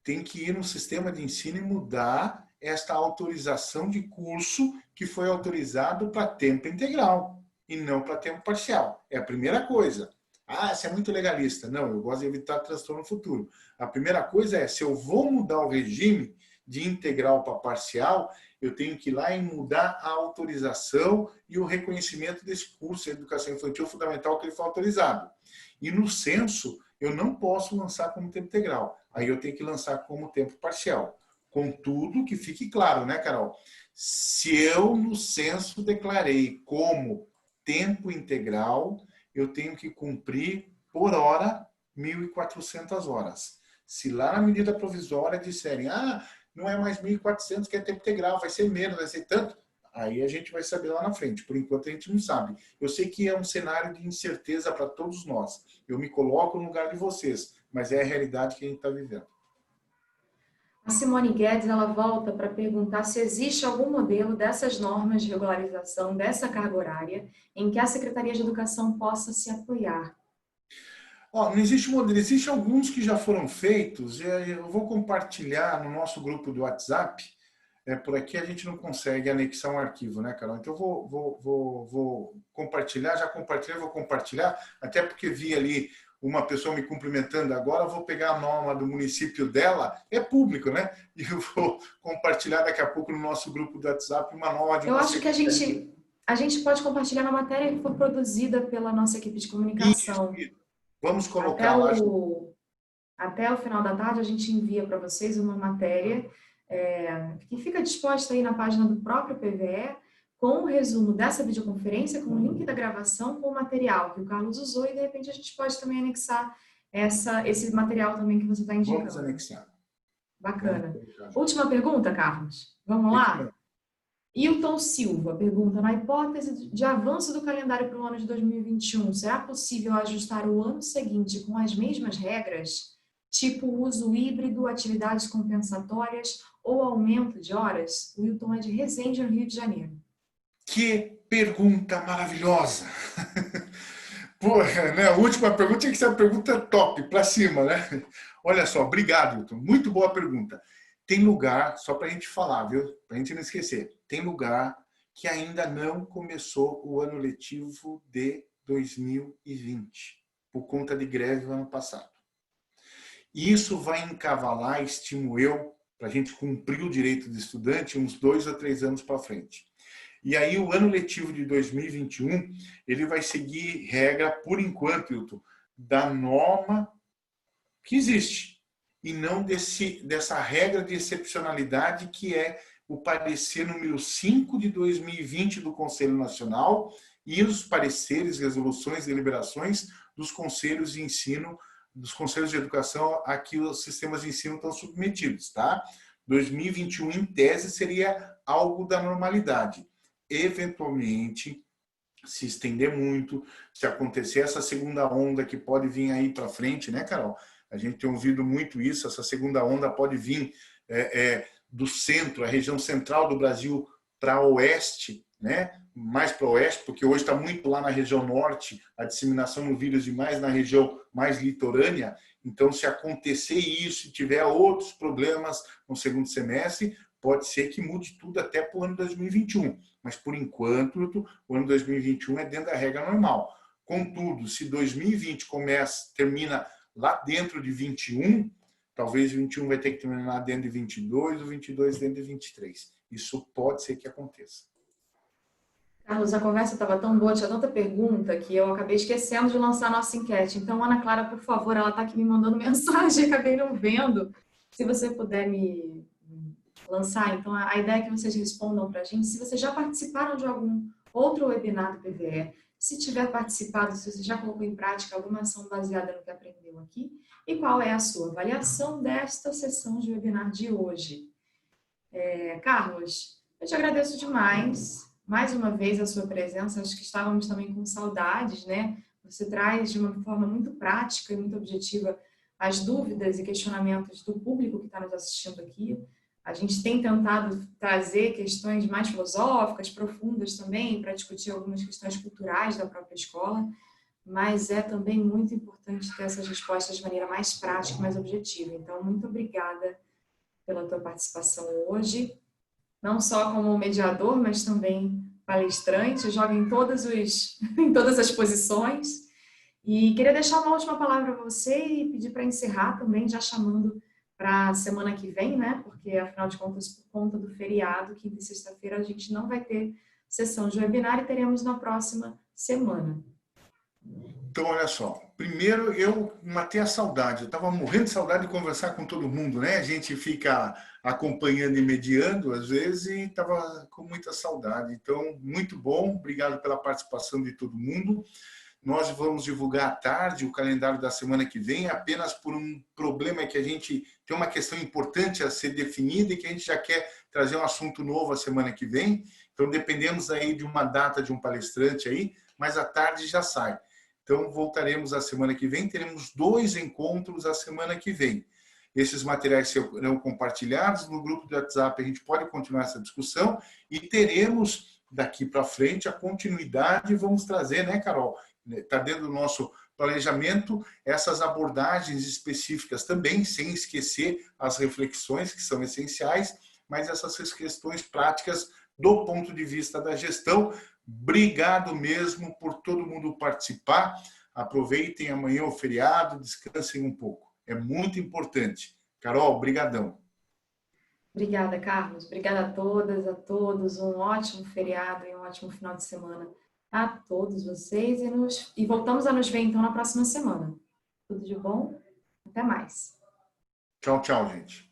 tem que ir no sistema de ensino e mudar esta autorização de curso que foi autorizado para tempo integral e não para tempo parcial. É a primeira coisa. Ah, você é muito legalista. Não, eu gosto de evitar transtorno futuro. A primeira coisa é, se eu vou mudar o regime de integral para parcial, eu tenho que ir lá e mudar a autorização e o reconhecimento desse curso de educação infantil fundamental que ele foi autorizado. E no censo, eu não posso lançar como tempo integral. Aí eu tenho que lançar como tempo parcial. Contudo, que fique claro, né, Carol? Se eu no censo declarei como tempo integral, eu tenho que cumprir por hora 1.400 horas. Se lá na medida provisória disserem, não é mais 1.400 que é tempo integral, vai ser menos, vai ser tanto, aí a gente vai saber lá na frente. Por enquanto a gente não sabe. Eu sei que é um cenário de incerteza para todos nós. Eu me coloco no lugar de vocês, mas é a realidade que a gente está vivendo. A Simone Guedes, ela volta para perguntar se existe algum modelo dessas normas de regularização dessa carga horária em que a Secretaria de Educação possa se apoiar. Não existe modelo, existem alguns que já foram feitos, eu vou compartilhar no nosso grupo do WhatsApp, por aqui a gente não consegue anexar um arquivo, né, Carol? Então eu vou compartilhar, já compartilhei, vou compartilhar, até porque vi ali uma pessoa me cumprimentando agora, vou pegar a norma do município dela, é público, né? E eu vou compartilhar daqui a pouco no nosso grupo do WhatsApp uma norma de... Eu acho que a gente pode compartilhar na matéria que foi produzida pela nossa equipe de comunicação. Isso. Vamos colocar lá. Até o final da tarde a gente envia para vocês uma matéria que fica disposta aí na página do próprio PVE, com o resumo dessa videoconferência, com o link da gravação, com o material que o Carlos usou, e de repente a gente pode também anexar esse material também que você está indicando. Vamos anexar. Bacana. Última pergunta, Carlos. Vamos lá? Hilton Silva pergunta, na hipótese de avanço do calendário para o ano de 2021, será possível ajustar o ano seguinte com as mesmas regras? Tipo uso híbrido, atividades compensatórias ou aumento de horas? O Hilton é de Resende, no Rio de Janeiro. Que pergunta maravilhosa! Porra, né? A última pergunta tinha que ser a pergunta top, para cima, né? Olha só, obrigado, Hilton. Muito boa pergunta. Tem lugar, só para a gente falar, viu? Para a gente não esquecer, tem lugar que ainda não começou o ano letivo de 2020, por conta de greve no ano passado. E isso vai encavalar, estimo eu, para a gente cumprir o direito de estudante uns 2 ou 3 anos para frente. E aí o ano letivo de 2021, ele vai seguir regra, por enquanto, Hilton, da norma que existe, e não dessa regra de excepcionalidade que é o parecer número 5 de 2020 do Conselho Nacional e os pareceres, resoluções, deliberações dos conselhos de ensino, dos conselhos de educação a que os sistemas de ensino estão submetidos, tá? 2021, em tese, seria algo da normalidade. Eventualmente, se estender muito, se acontecer essa segunda onda que pode vir aí para frente, né, Carol? A gente tem ouvido muito isso, essa segunda onda pode vir do centro, a região central do Brasil para oeste, né? Mais para oeste, porque hoje está muito lá na região norte, a disseminação do vírus e mais na região mais litorânea. Então, se acontecer isso e tiver outros problemas no segundo semestre, pode ser que mude tudo até para o ano 2021. Mas, por enquanto, o ano 2021 é dentro da regra normal. Contudo, se 2020 termina lá dentro de 21, talvez 21 vai ter que terminar dentro de 22 ou 22 dentro de 23. Isso pode ser que aconteça. Carlos, a conversa estava tão boa, tinha tanta pergunta que eu acabei esquecendo de lançar a nossa enquete. Então, Ana Clara, por favor, ela está aqui me mandando mensagem, acabei não vendo. Se você puder me lançar, então a ideia é que vocês respondam para a gente se vocês já participaram de algum outro webinar do PVE, se tiver participado, se você já colocou em prática alguma ação baseada no que aprendeu aqui, e qual é a sua avaliação desta sessão de webinar de hoje. Carlos, eu te agradeço demais, mais uma vez, a sua presença. Acho que estávamos também com saudades, né? Você traz de uma forma muito prática e muito objetiva as dúvidas e questionamentos do público que está nos assistindo aqui. A gente tem tentado trazer questões mais filosóficas, profundas também, para discutir algumas questões culturais da própria escola, mas é também muito importante ter essas respostas de maneira mais prática e mais objetiva. Então, muito obrigada pela tua participação hoje, não só como mediador, mas também palestrante, joga em em todas as posições. E queria deixar uma última palavra para você e pedir para encerrar também, já chamando para a semana que vem, né? Porque, afinal de contas, por conta do feriado, quinta e sexta-feira, a gente não vai ter sessão de webinar e teremos na próxima semana. Então, olha só. Primeiro, eu matei a saudade. Eu estava morrendo de saudade de conversar com todo mundo, né? A gente fica acompanhando e mediando, às vezes, e estava com muita saudade. Então, muito bom. Obrigado pela participação de todo mundo. Nós vamos divulgar à tarde o calendário da semana que vem, apenas por um problema que a gente tem uma questão importante a ser definida e que a gente já quer trazer um assunto novo a semana que vem. Então, dependemos aí de uma data de um palestrante aí, mas à tarde já sai. Então, voltaremos a semana que vem, teremos 2 encontros a semana que vem. Esses materiais serão compartilhados no grupo do WhatsApp, a gente pode continuar essa discussão e teremos daqui para frente a continuidade e vamos trazer, né, Carol? Está dentro do nosso planejamento essas abordagens específicas também, sem esquecer as reflexões que são essenciais, mas essas questões práticas do ponto de vista da gestão. Obrigado mesmo por todo mundo participar. Aproveitem amanhã o feriado, descansem um pouco. É muito importante. Carol, brigadão. Obrigada, Carlos. Obrigada a todas, a todos. Um ótimo feriado e um ótimo final de semana a todos vocês. E voltamos a nos ver, então, na próxima semana. Tudo de bom? Até mais. Tchau, tchau, gente.